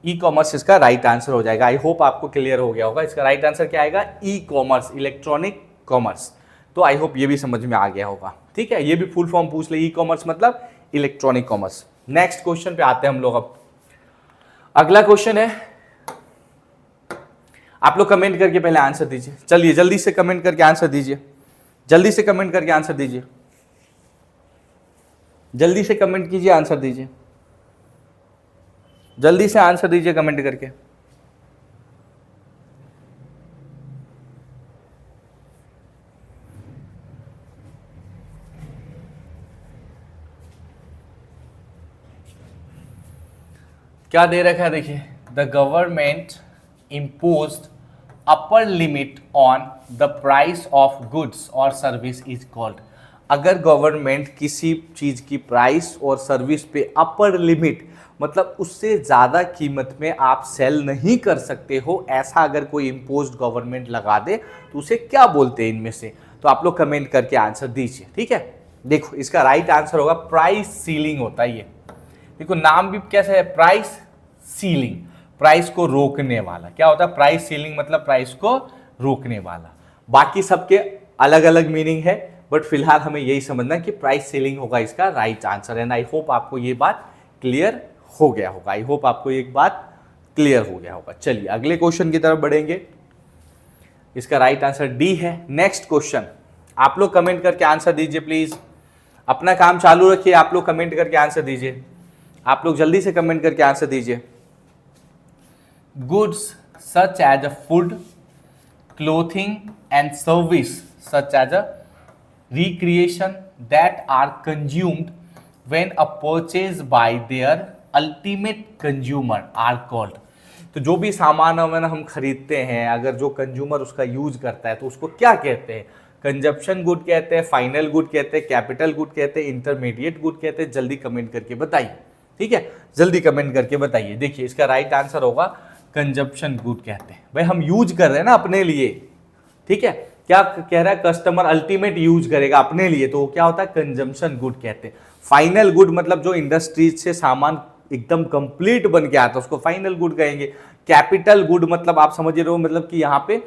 ई कॉमर्स इसका राइट आंसर हो जाएगा। आई होप आपको क्लियर हो गया होगा। इसका राइट आंसर क्या आएगा, ई कॉमर्स, इलेक्ट्रॉनिक कॉमर्स। तो आई होप ये भी समझ में आ गया होगा। ठीक है, ये भी फुल फॉर्म पूछ ले, ई कॉमर्स मतलब इलेक्ट्रॉनिक कॉमर्स। नेक्स्ट क्वेश्चन पे आते हैं हम लोग। अब अगला क्वेश्चन है, आप लोग कमेंट करके पहले आंसर दीजिए। चलिए जल्दी से कमेंट करके आंसर दीजिए, जल्दी से कमेंट करके आंसर दीजिए, जल्दी से कमेंट कीजिए, आंसर दीजिए, जल्दी से आंसर दीजिए कमेंट करके। क्या दे रखा है, देखिए, the government imposed upper limit on the price of goods or service is called। अगर गवर्नमेंट किसी चीज की प्राइस और सर्विस पे अपर लिमिट, मतलब उससे ज्यादा कीमत में आप सेल नहीं कर सकते हो, ऐसा अगर कोई इम्पोज्ड गवर्नमेंट लगा दे तो उसे क्या बोलते हैं इनमें से। तो आप लोग कमेंट करके आंसर दीजिए। ठीक है, देखो इसका राइट आंसर होगा प्राइस सीलिंग होता है ये। देखो नाम भी कैसा है, प्राइस सीलिंग, प्राइस को रोकने वाला। क्या होता है प्राइस सीलिंग, मतलब प्राइस को रोकने वाला। बाकी सबके अलग अलग मीनिंग है, बट फिलहाल हमें यही समझना है कि प्राइस सीलिंग होगा इसका right answer. And I hope आपको ये बात क्लियर हो गया होगा। आई होप आपको एक बात क्लियर हो गया होगा। चलिए अगले क्वेश्चन की तरफ बढ़ेंगे। इसका राइट आंसर डी है। नेक्स्ट क्वेश्चन, आप लोग कमेंट करके आंसर दीजिए प्लीज, अपना काम चालू रखिए, आप लोग कमेंट करके आंसर दीजिए, आप लोग जल्दी से कमेंट करके आंसर दीजिए। Goods such as a food, clothing and service such as a recreation that are consumed when a purchase by their ultimate consumer are called। तो जो भी सामान हम खरीदते हैं, अगर जो कंज्यूमर उसका यूज करता है तो उसको क्या कहते हैं, कंजप्शन गुड कहते हैं, फाइनल गुड कहते हैं, कैपिटल गुड कहते हैं, इंटरमीडिएट गुड कहते हैं। जल्दी कमेंट करके बताइए। ठीक है, जल्दी कमेंट करके बताइए। देखिए इसका राइट आंसर होगा कंजप्शन गुड कहते हैं। भाई हम यूज कर रहे हैं ना अपने लिए। ठीक है, क्या कह रहा है, कस्टमर अल्टीमेट यूज करेगा अपने लिए, तो क्या होता है कंजम्पशन गुड कहते हैं। फाइनल गुड मतलब जो इंडस्ट्रीज से सामान एकदम कंप्लीट बन के आता है उसको फाइनल गुड कहेंगे। कैपिटल गुड मतलब आप समझ रहे हो, मतलब कि यहाँ पे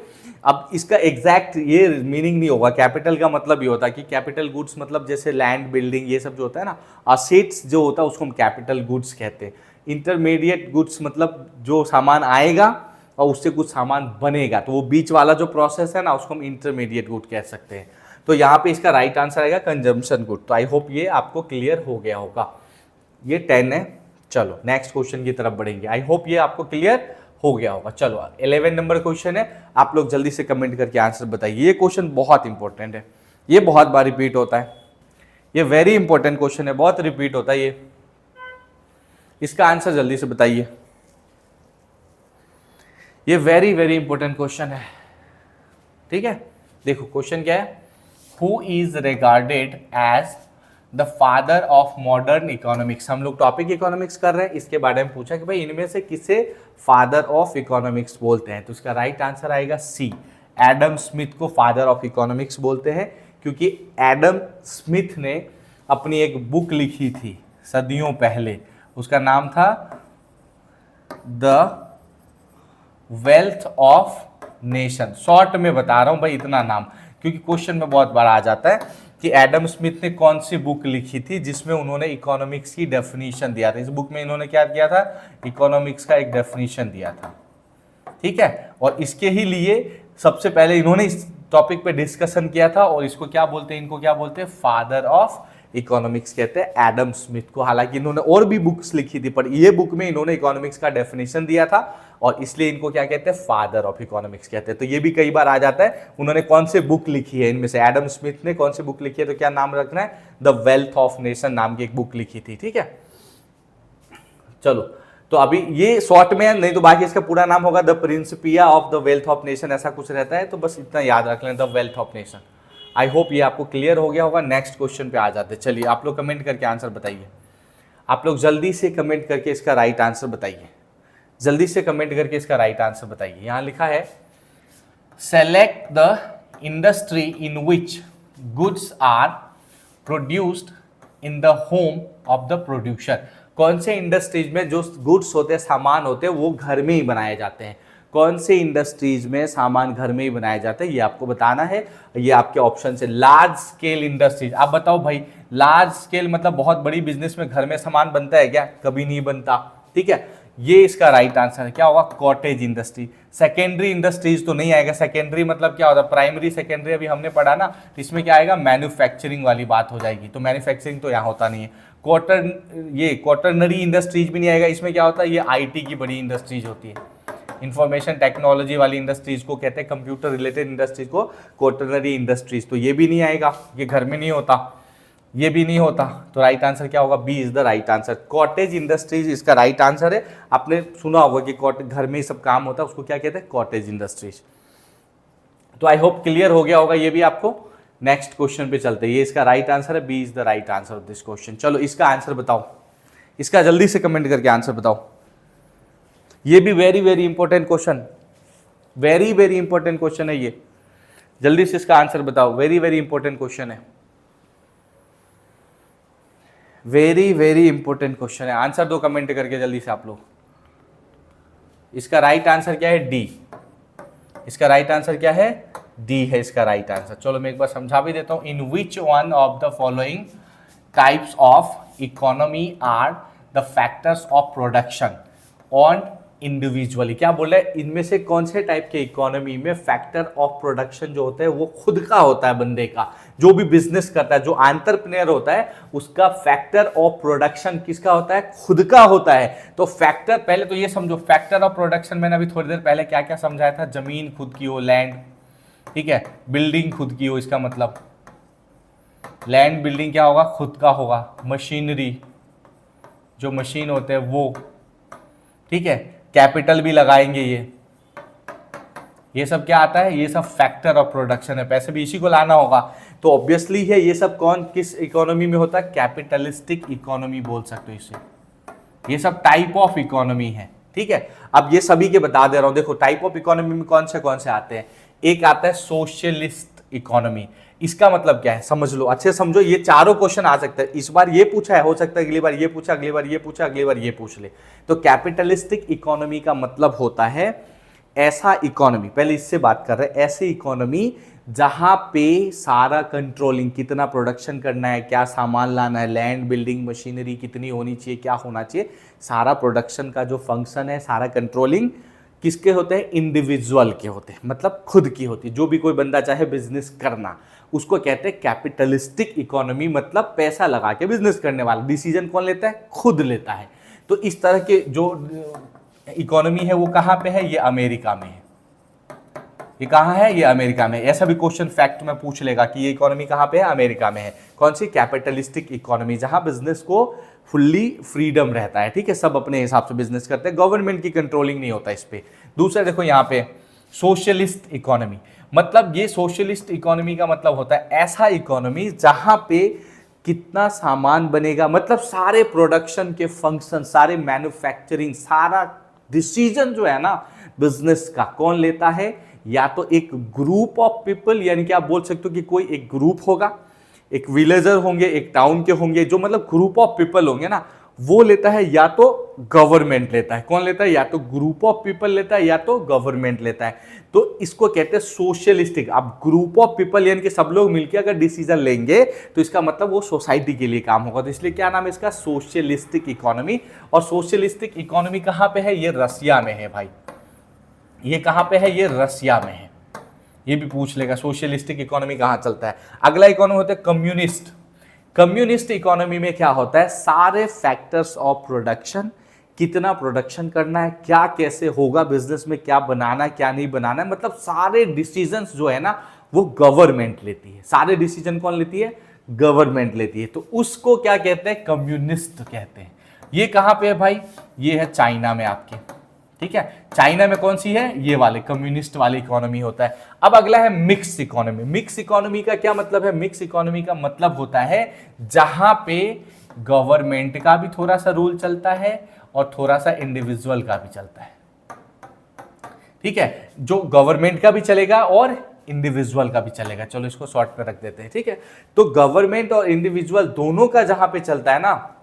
अब इसका एग्जैक्ट ये मीनिंग नहीं होगा। कैपिटल का मतलब ये होता है कि कैपिटल गुड्स मतलब जैसे लैंड, बिल्डिंग, ये सब जो होता है ना, असेट्स जो होता है उसको हम कैपिटल गुड्स कहते हैं। इंटरमीडिएट गुड्स मतलब जो सामान आएगा और उससे कुछ सामान बनेगा, तो वो बीच वाला जो प्रोसेस है ना उसको हम इंटरमीडिएट गुड कह सकते हैं। तो यहाँ पे इसका राइट आंसर आएगा कंजम्पशन गुड। तो आई होप ये आपको क्लियर हो गया होगा। ये 10 है। चलो नेक्स्ट क्वेश्चन की तरफ बढ़ेंगे। आई होप ये आपको क्लियर हो गया होगा। चलो 11 नंबर क्वेश्चन है, आप लोग जल्दी से कमेंट करके आंसर बताइए। ये क्वेश्चन बहुत इंपॉर्टेंट है, ये बहुत बार रिपीट होता है, ये वेरी इंपॉर्टेंट क्वेश्चन है, बहुत रिपीट होता है ये। इसका आंसर जल्दी से बताइए, ये वेरी वेरी इंपॉर्टेंट क्वेश्चन है। ठीक है, देखो क्वेश्चन क्या है, who is regarded as the father of modern economics. हम लोग टॉपिक इकोनॉमिक्स कर रहे हैं, इसके बारे में पूछा कि भाई इनमें से किसे फादर ऑफ इकोनॉमिक्स बोलते हैं। तो इसका राइट आंसर आएगा सी, एडम स्मिथ को फादर ऑफ इकोनॉमिक्स बोलते हैं, क्योंकि एडम स्मिथ ने अपनी एक बुक लिखी थी सदियों पहले, उसका नाम था the wealth of nation. Short में बता रहा हूं भाई इतना नाम, क्योंकि क्वेश्चन में बहुत बार आ जाता है कि एडम स्मिथ ने कौन सी बुक लिखी थी जिसमें उन्होंने इकोनॉमिक्स की डेफिनेशन दिया था। इस बुक में इन्होंने क्या किया था, इकोनॉमिक्स का एक डेफिनेशन दिया था, ठीक है। और इसके ही लिए सबसे पहले इन्होंने इस टॉपिक पे डिस्कशन किया था, और इसको क्या बोलते हैं, इनको क्या बोलते हैं, फादर ऑफ इकोनॉमिक्स कहते हैं एडम स्मिथ को। हालांकि इन्होंने और भी बुक्स लिखी थी, पर ये बुक में इन्होंने इकोनॉमिक्स का डेफिनेशन दिया था, और इसलिए इनको क्या कहते हैं, फादर ऑफ इकोनॉमिक्स कहते हैं। तो ये भी कई बार आ जाता है, उन्होंने कौन से बुक लिखी है, इनमें से एडम स्मिथ ने कौन सी बुक लिखी है, तो क्या नाम रखना है, द वेल्थ ऑफ नेशन नाम की एक बुक लिखी थी, ठीक है। चलो, तो अभी ये शॉर्ट में है, नहीं तो बाकी इसका पूरा नाम होगा the Principia of the wealth of nation, ऐसा कुछ रहता है। तो बस इतना याद रख लें, the wealth of nation. I hope ये आपको क्लियर हो गया होगा। नेक्स्ट क्वेश्चन पे आ जाते हैं। चलिए, आप लोग कमेंट करके आंसर बताइए। आप लोग जल्दी से कमेंट करके इसका राइट आंसर बताइए, जल्दी से कमेंट करके इसका राइट आंसर बताइए। यहां लिखा है, select the industry in which goods are produced in the home of the producer. कौन से इंडस्ट्रीज में जो गुड्स होते हैं, सामान होते हैं, वो घर में ही बनाए जाते हैं। कौन से इंडस्ट्रीज में सामान घर में ही बनाए जाते हैं, ये आपको बताना है। ये आपके ऑप्शन से, लार्ज स्केल इंडस्ट्रीज। आप बताओ भाई, लार्ज स्केल मतलब बहुत बड़ी बिजनेस में घर में सामान बनता है क्या, कभी नहीं बनता, ठीक है। ये इसका राइट आंसर है, क्या होगा, कॉटेज इंडस्ट्री। सेकेंडरी इंडस्ट्रीज तो नहीं आएगा। सेकेंडरी मतलब क्या होता है, प्राइमरी सेकेंडरी अभी हमने पढ़ा ना, तो इसमें क्या आएगा, मैन्युफैक्चरिंग वाली बात हो जाएगी। तो मैन्युफैक्चरिंग तो यहाँ होता नहीं है। क्वार्टरनरी इंडस्ट्रीज भी नहीं आएगा। इसमें क्या होता है, ये आईटी की बड़ी इंडस्ट्रीज होती है, इंफॉर्मेशन टेक्नोलॉजी वाली इंडस्ट्रीज को कहते हैं, कंप्यूटर रिलेटेड इंडस्ट्रीज को क्वार्टरनरी इंडस्ट्रीज। तो ये भी नहीं आएगा, ये घर में नहीं होता, ये भी नहीं होता। तो राइट आंसर क्या होगा, B is the right answer. Cottage industries इसका राइट आंसर है। आपने सुना होगा कि कॉटेज घर में ही सब काम होता है, उसको क्या कहते हैं, कॉटेज इंडस्ट्रीज। तो आई होप क्लियर हो गया होगा ये भी आपको। नेक्स्ट क्वेश्चन पे चलते हैं। ये इसका राइट आंसर है, B is the right answer of this question. चलो, इसका आंसर बताओ, इसका जल्दी से कमेंट करके आंसर बताओ। ये भी very very important question, very very important question है ये। जल्दी से इसका आंसर बताओ, वेरी वेरी इंपॉर्टेंट क्वेश्चन है, वेरी वेरी इंपॉर्टेंट क्वेश्चन है। आंसर दो कमेंट करके जल्दी से आप लोग। इसका राइट आंसर क्या है, डी। इसका राइट आंसर क्या है, डी है इसका राइट आंसर। चलो, मैं एक बार समझा भी देता हूं। In which one of the following types of economy are the factors of production on individually. क्या बोल रहे हैं, इनमें से कौन से टाइप के इकोनॉमी में फैक्टर ऑफ प्रोडक्शन जो होता है वो खुद का होता है, बंदे का, जो भी बिजनेस करता है, जो एंटरप्रेन्योर होता है, उसका फैक्टर ऑफ प्रोडक्शन किसका होता है, खुद का होता है। तो फैक्टर, पहले तो ये समझो, फैक्टर ऑफ प्रोडक्शन मैंने अभी थोड़ी देर पहले क्या क्या समझाया था, जमीन खुद की हो, लैंड, ठीक है, बिल्डिंग खुद की हो, इसका मतलब लैंड बिल्डिंग क्या होगा, खुद का होगा, मशीनरी, जो मशीन होते हैं वो, ठीक है, कैपिटल भी लगाएंगे, ये सब क्या आता है, ये सब फैक्टर ऑफ प्रोडक्शन है। पैसे भी इसी को लाना होगा। तो ऑब्वियसली है ये सब कौन किस इकोनॉमी में होता है, कैपिटलिस्टिक इकोनॉमी बोल सकते हो इसे। ये सब टाइप ऑफ इकोनॉमी है, ठीक है। अब ये सभी के बता दे रहा हूं, देखो टाइप ऑफ इकोनॉमी में कौन से आते हैं। एक आता है सोशलिस्ट इकोनॉमी। इसका मतलब क्या है, समझ लो, अच्छे समझो। ये चारों क्वेश्चन आ सकते हैं। इस बार ये पूछा है, हो सकता है अगली बार ये पूछा, अगली बार ये पूछा, अगली बार ये पूछ ले। तो कैपिटलिस्टिक इकोनॉमी का मतलब होता है ऐसा इकोनॉमी, पहले इससे बात कर रहे हैं, ऐसी इकोनॉमी जहां पे सारा कंट्रोलिंग, कितना प्रोडक्शन करना है, क्या सामान लाना है, लैंड बिल्डिंग मशीनरी कितनी होनी चाहिए, क्या होना चाहिए, सारा प्रोडक्शन का जो फंक्शन है, सारा कंट्रोलिंग किसके होते हैं, इंडिविजुअल के होते हैं, मतलब खुद की होती है। जो भी कोई बंदा चाहे बिजनेस करना, उसको कहते हैं कैपिटलिस्टिक इकोनॉमी, मतलब पैसा लगा के बिजनेस करने वाला। डिसीजन कौन लेता है, खुद लेता है। तो इस तरह के जो इकोनॉमी है वो कहाँ पे है, ये अमेरिका में है। ये कहाँ है, ये अमेरिका में। ऐसा भी क्वेश्चन फैक्ट में पूछ लेगा कि ये इकोनॉमी कहाँ पे है, अमेरिका में है। कौन सी, कैपिटलिस्टिक इकोनॉमी, जहां बिजनेस को फुल्ली फ्रीडम रहता है, ठीक है, सब अपने हिसाब से बिजनेस करते हैं, गवर्नमेंट की कंट्रोलिंग नहीं होता इस पे। दूसरा देखो यहाँ पे सोशलिस्ट इकोनॉमी, मतलब ये सोशलिस्ट इकोनॉमी का मतलब होता है ऐसा इकोनॉमी जहां पे कितना सामान बनेगा, मतलब सारे प्रोडक्शन के फंक्शन, सारे मैन्युफैक्चरिंग, सारा डिसीजन जो है ना बिजनेस का कौन लेता है, या तो एक ग्रुप ऑफ पीपल, यानी कि आप बोल सकते हो कि कोई एक ग्रुप होगा, एक विलेजर होंगे, एक टाउन के होंगे, जो मतलब ग्रुप ऑफ पीपल होंगे ना, वो लेता है या तो गवर्नमेंट लेता है। कौन लेता है? या तो ग्रुप ऑफ पीपल लेता है या तो गवर्नमेंट लेता है। तो इसको कहते हैं सोशलिस्टिक। अब ग्रुप ऑफ पीपल यानी कि सब लोग मिलकर अगर डिसीजन लेंगे तो इसका मतलब वो सोसाइटी के लिए काम होगा। तो इसलिए क्या नाम है इसका? Socialistic economy. और सोशलिस्टिक इकोनॉमी कहां पे है? ये रसिया में है भाई। ये कहां पे है? ये रसिया में है। ये भी पूछ लेगा सोशलिस्टिक इकोनॉमी कहां चलता है। अगला इकोनॉमी होता है कम्युनिस्ट। कम्युनिस्ट इकोनॉमी में क्या होता है? सारे फैक्टर्स ऑफ प्रोडक्शन, कितना प्रोडक्शन करना है, क्या कैसे होगा बिजनेस में, क्या बनाना है क्या नहीं बनाना है, मतलब सारे डिसीजंस जो है ना वो गवर्नमेंट लेती है। सारे डिसीजन कौन लेती है? गवर्नमेंट लेती है। तो उसको क्या कहते हैं? कम्युनिस्ट कहते हैं। ये कहां पे है भाई? ये है चाइना में आपके। ठीक है, चाइना में कौन सी है? ये वाले कम्युनिस्ट वाली इकोनॉमी होता है। अब अगला है मिक्स इकोनॉमी। मिक्स इकोनॉमी का क्या मतलब है? मिक्स इकोनॉमी का मतलब होता है जहां पे गवर्नमेंट का भी थोड़ा सा रूल चलता है और थोड़ा सा इंडिविजुअल का भी चलता है। ठीक है, जो गवर्नमेंट का भी चलेगा और इंडिविजुअल का भी चलेगा। चलो इसको शॉर्ट पे रख देते हैं। ठीक है, तो गवर्नमेंट और इंडिविजुअल दोनों का जहां पे चलता है ना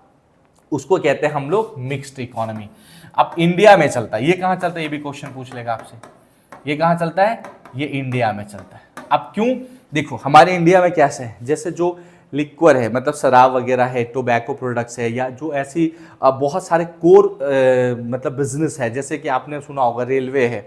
उसको कहते हैं हम लोग मिक्स्ड इकोनॉमी। अब इंडिया में चलता है, ये कहां चलता है? ये भी क्वेश्चन पूछ लेगा आपसे। ये कहां चलता है? ये इंडिया में चलता है। अब क्यों? देखो हमारे इंडिया में कैसे है, जैसे जो लिक्वर है मतलब शराब वगैरह है, टोबैको प्रोडक्ट्स है, या जो ऐसी बहुत सारे कोर मतलब बिजनेस है, जैसे कि आपने सुना होगा रेलवे है,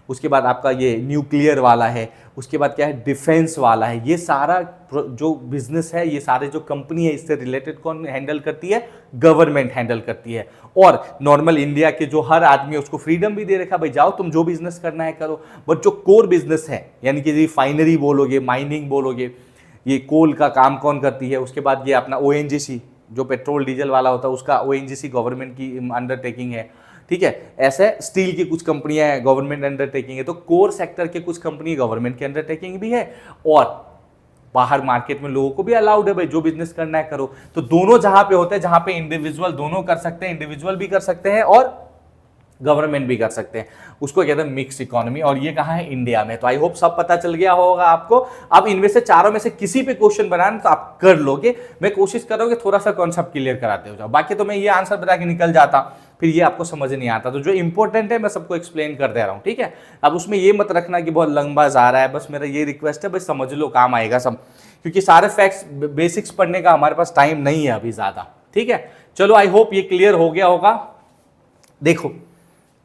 उसके बाद आपका ये न्यूक्लियर वाला है, उसके बाद क्या है डिफेंस वाला है। ये सारा जो बिजनेस है, ये सारे जो कंपनी है, इससे रिलेटेड कौन हैंडल करती है? गवर्नमेंट हैंडल करती है। और नॉर्मल इंडिया के जो हर आदमी है उसको फ्रीडम भी दे रखा, भाई जाओ तुम जो बिजनेस करना है करो। बट जो कोर बिजनेस है यानी कि रिफाइनरी बोलोगे, माइनिंग बोलोगे, ये कोल का काम कौन करती है, उसके बाद ये अपना ONGC जो पेट्रोल डीजल वाला होता है उसका ONGC गवर्नमेंट की अंडरटेकिंग है। ठीक है, ऐसे स्टील की कुछ कंपनियां हैं गवर्नमेंट अंडरटेकिंग है। तो कोर सेक्टर के कुछ कंपनी गवर्नमेंट की अंडरटेकिंग भी है और बाहर मार्केट में लोगों को भी अलाउड है, भाई जो बिजनेस करना है करो। तो दोनों जहां पे होते हैं, जहां पे इंडिविजुअल दोनों कर सकते हैं, इंडिविजुअल भी कर सकते हैं और गवर्नमेंट भी कर सकते हैं, उसको कहते हैं मिक्स इकोनॉमी। और ये कहां है? इंडिया में। तो आई होप सब पता चल गया होगा आपको। अब इनमें से चारों में से किसी पे क्वेश्चन बनाना तो आप कर लोगे। मैं कोशिश कर रहा हूं कि थोड़ा सा कॉन्सेप्ट क्लियर कराते हो जाओ, बाकी तो मैं ये आंसर बता के निकल जाता, फिर ये आपको समझ नहीं आता। तो जो इंपॉर्टेंट है मैं सबको एक्सप्लेन कर दे रहा हूं। ठीक है, अब उसमें ये मत रखना कि बहुत लंबा जा रहा है, बस मेरा ये रिक्वेस्ट है, बस समझ लो, काम आएगा सब, क्योंकि सारे फैक्ट्स बेसिक्स पढ़ने का हमारे पास टाइम नहीं है अभी ज्यादा। ठीक है, चलो आई होप ये क्लियर हो गया होगा। देखो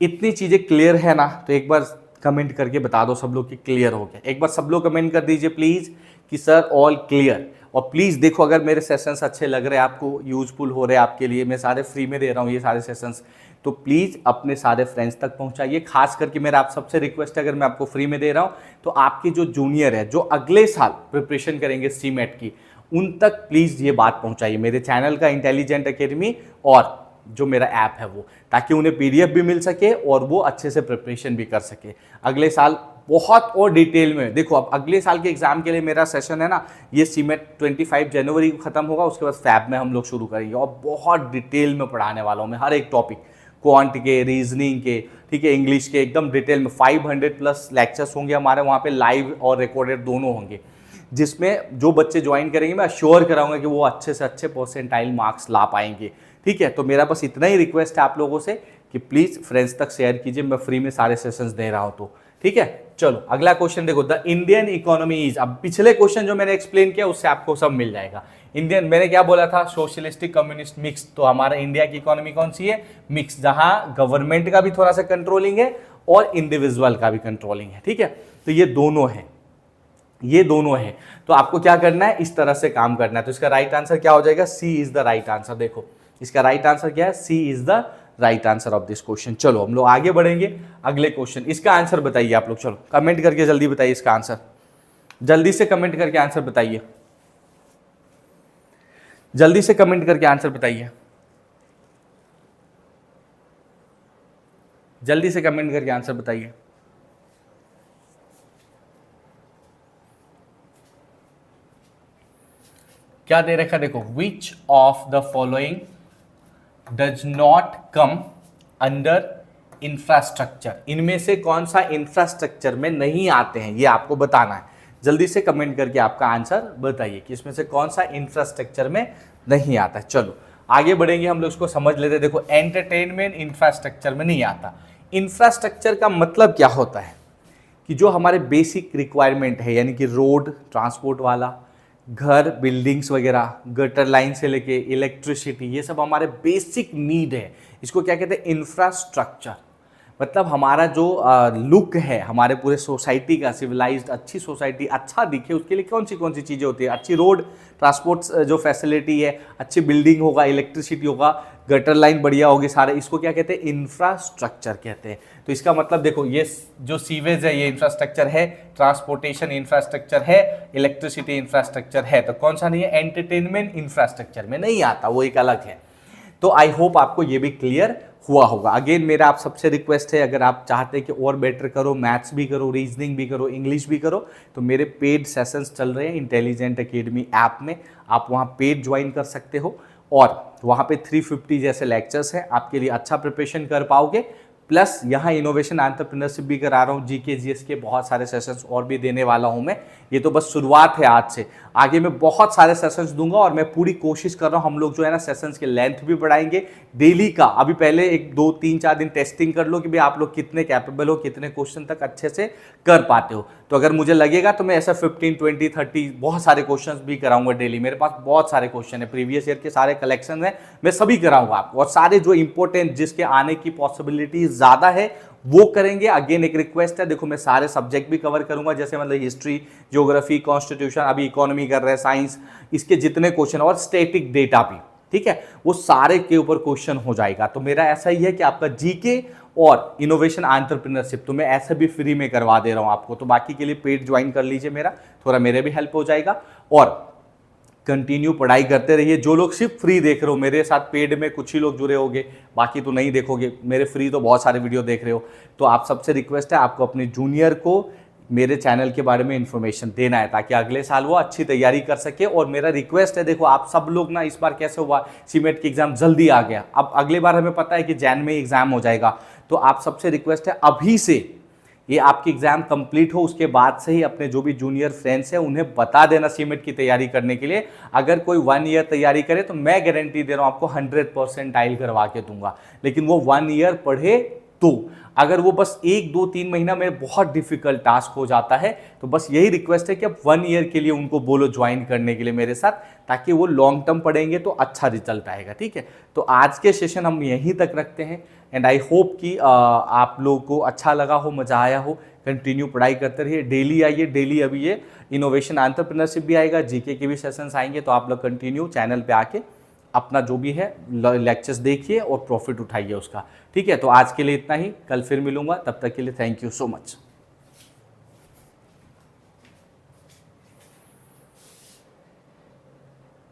इतनी चीजें क्लियर है ना, तो एक बार कमेंट करके बता दो सब लोग कि क्लियर हो गया। एक बार सब लोग कमेंट कर दीजिए प्लीज कि सर ऑल क्लियर। और प्लीज देखो अगर मेरे सेशंस अच्छे लग रहे हैं आपको, यूजफुल हो रहे हैं आपके लिए, मैं सारे फ्री में दे रहा हूँ ये सारे सेशंस, तो प्लीज अपने सारे फ्रेंड्स तक पहुंचाइए। खास करके मेरा आप सबसे रिक्वेस्ट है, अगर मैं आपको फ्री में दे रहा हूँ तो आपके जो जूनियर है जो अगले साल प्रिपरेशन करेंगे CMAT की, उन तक प्लीज ये बात पहुंचाइए, मेरे चैनल का इंटेलिजेंट अकेडमी और जो मेरा ऐप है वो, ताकि उन्हें PDF भी मिल सके और वो अच्छे से प्रिपरेशन भी कर सके अगले साल बहुत और डिटेल में। देखो अब अगले साल के एग्जाम के लिए मेरा सेशन है ना, ये CMAT 25 जनवरी को खत्म होगा, उसके बाद फैब में हम लोग शुरू करेंगे और बहुत डिटेल में पढ़ाने वाला हूँ मैं हर एक टॉपिक, क्वांट के, रीजनिंग के, ठीक है, इंग्लिश के, एकदम डिटेल में। 500+ लेक्चर्स होंगे हमारे वहाँ पे, लाइव और रिकॉर्डेड दोनों होंगे, जिसमें जो बच्चे ज्वाइन करेंगे मैं अश्योर कराऊंगा कि वो अच्छे से अच्छे परसेंटाइल मार्क्स ला पाएंगे। ठीक है, तो मेरा बस इतना ही रिक्वेस्ट है आप लोगों से कि प्लीज फ्रेंड्स तक शेयर कीजिए, मैं फ्री में सारे सेशंस दे रहा हूं तो। ठीक है, चलो अगला क्वेश्चन देखो, द इंडियन इकोनॉमी इज। अब पिछले क्वेश्चन जो मैंने एक्सप्लेन किया उससे आपको सब मिल जाएगा। इंडियन मैंने क्या बोला था? Socialistic, communist, mix. तो हमारा इंडिया की इकोनॉमी कौन सी है? मिक्स, जहां गवर्नमेंट का भी थोड़ा सा कंट्रोलिंग है और इंडिविजुअल का भी कंट्रोलिंग है। ठीक है, तो ये दोनों है, ये दोनों है। तो आपको क्या करना है? इस तरह से काम करना है। तो इसका राइट आंसर क्या हो जाएगा? C is the right answer. देखो इसका राइट आंसर क्या है? C is the right answer of this question. चलो हम लोग आगे बढ़ेंगे अगले क्वेश्चन। इसका आंसर बताइए आप लोग, चलो कमेंट करके जल्दी बताइए इसका आंसर, जल्दी से कमेंट करके आंसर बताइए, जल्दी से कमेंट करके आंसर बताइए, जल्दी से कमेंट करके आंसर बताइए। क्या दे रखा? देखो, विच of the following does not come under infrastructure. इनमें से कौन सा इंफ्रास्ट्रक्चर में नहीं आते हैं, ये आपको बताना है। जल्दी से कमेंट करके आपका आंसर बताइए कि इसमें से कौन सा इंफ्रास्ट्रक्चर में नहीं आता है। चलो आगे बढ़ेंगे हम लोग उसको समझ लेते हैं। देखो एंटरटेनमेंट इंफ्रास्ट्रक्चर में नहीं आता। इंफ्रास्ट्रक्चर का मतलब क्या होता है कि जो हमारे बेसिक रिक्वायरमेंट है, यानी कि रोड ट्रांसपोर्ट वाला, घर बिल्डिंग्स वगैरह, गटर लाइन से लेके इलेक्ट्रिसिटी, ये सब हमारे बेसिक नीड है। इसको क्या कहते हैं? इंफ्रास्ट्रक्चर। मतलब हमारा जो लुक है हमारे पूरे सोसाइटी का, सिविलाइज्ड अच्छी सोसाइटी अच्छा दिखे, उसके लिए कौन सी चीज़ें होती है? अच्छी रोड ट्रांसपोर्ट जो फैसिलिटी है, अच्छी बिल्डिंग होगा, इलेक्ट्रिसिटी होगा, गटर लाइन बढ़िया होगी, सारे इसको क्या कहते हैं? इंफ्रास्ट्रक्चर कहते हैं। तो इसका मतलब देखो, ये जो सीवेज है ये इंफ्रास्ट्रक्चर है, ट्रांसपोर्टेशन इंफ्रास्ट्रक्चर है, इलेक्ट्रिसिटी इंफ्रास्ट्रक्चर है। तो कौन सा नहीं है? एंटरटेनमेंट इंफ्रास्ट्रक्चर में नहीं आता, वो एक अलग है। तो आई होप आपको ये भी क्लियर हुआ होगा। अगेन मेरा आप सबसे रिक्वेस्ट है, अगर आप चाहते हैं कि और बेटर करो, मैथ्स भी करो, रीजनिंग भी करो, इंग्लिश भी करो, तो मेरे पेड सेशंस चल रहे हैं इंटेलिजेंट एकेडमी ऐप में। आप वहाँ पेड ज्वाइन कर सकते हो और वहाँ पे 350 जैसे लेक्चर्स हैं, आपके लिए अच्छा प्रिपरेशन कर पाओगे। प्लस यहाँ इनोवेशन एंटरप्रेन्योरशिप भी करा रहा हूँ, जीके जीएस के बहुत सारे सेशंस और भी देने वाला हूँ मैं। ये तो बस शुरुआत है आज से, आगे मैं बहुत सारे सेशंस दूंगा और मैं पूरी कोशिश कर रहा हूँ हम लोग जो है ना सेशंस के लेंथ भी बढ़ाएंगे डेली का। अभी पहले 1 2 3 4 दिन टेस्टिंग कर लो कि भाई आप लोग कितने कैपेबल हो, कितने क्वेश्चन तक अच्छे से कर पाते हो। तो अगर मुझे लगेगा तो मैं ऐसा 15 20 30 बहुत सारे क्वेश्चंस भी कराऊंगा डेली। मेरे पास बहुत सारे क्वेश्चन है, प्रीवियस ईयर के सारे कलेक्शन है, मैं सभी कराऊंगा आपको। और सारे जो इंपॉर्टेंट जिसके आने की पॉसिबिलिटी ज्यादा है वो करेंगे। अगेन एक रिक्वेस्ट है, देखो मैं सारे सब्जेक्ट भी कवर करूंगा, जैसे मतलब हिस्ट्री, ज्योग्राफी, कॉन्स्टिट्यूशन, अभी इकोनॉमी कर रहे हैं, साइंस, इसके जितने क्वेश्चन और स्टैटिक डेटा भी, ठीक है, वो सारे के ऊपर क्वेश्चन हो जाएगा। तो मेरा ऐसा ही है कि आपका जीके और इनोवेशन एंटरप्रेन्योरशिप तो मैं ऐसे भी फ्री में करवा दे रहा हूं आपको। तो बाकी के लिए पेड ज्वाइन कर लीजिए मेरा, थोड़ा मेरे भी हेल्प हो जाएगा। और कंटिन्यू पढ़ाई करते रहिए। जो लोग सिर्फ फ्री देख रहे हो, मेरे साथ पेड में कुछ ही लोग जुड़े होंगे, बाकी तो नहीं देखोगे, मेरे फ्री तो बहुत सारे वीडियो देख रहे हो। तो आप सबसे रिक्वेस्ट है, आपको अपने जूनियर को मेरे चैनल के बारे में इंफॉर्मेशन देना है ताकि अगले साल वो अच्छी तैयारी कर सके। और मेरा रिक्वेस्ट है, देखो आप सब लोग ना, इस बार कैसे हुआ, सीमेट की एग्जाम जल्दी आ गया, अब अगले बार हमें पता है कि जैन में एग्जाम हो जाएगा। तो आप सबसे रिक्वेस्ट है, अभी से ये आपकी एग्जाम कंप्लीट हो उसके बाद से ही अपने जो भी जूनियर फ्रेंड्स हैं उन्हें बता देना सीमेट की तैयारी करने के लिए। अगर कोई 1 ईयर तैयारी करे तो मैं गारंटी दे रहा हूं आपको 100% टाइल करवा के दूंगा। लेकिन वो 1 ईयर पढ़े तो, अगर वो बस 1 2 3 महीना में बहुत डिफिकल्ट टास्क हो जाता है, तो बस यही रिक्वेस्ट है कि अब 1 ईयर के लिए उनको बोलो ज्वाइन करने के लिए मेरे साथ, ताकि वो लॉन्ग टर्म पढ़ेंगे तो अच्छा रिजल्ट आएगा। ठीक है, तो आज के सेशन हम यहीं तक रखते हैं एंड आई होप कि आप लोगों को अच्छा लगा हो, मजा आया हो। कंटिन्यू पढ़ाई करते रहिए, डेली आइए, डेली अभी ये इनोवेशन एंटरप्रेन्योरशिप भी आएगा, जीके के भी सेशंस आएंगे। तो आप लोग कंटिन्यू चैनल पे आके अपना जो भी है लेक्चर्स देखिए और प्रॉफिट उठाइए उसका। ठीक है, तो आज के लिए इतना ही, कल फिर मिलूंगा, तब तक के लिए थैंक यू सो मच।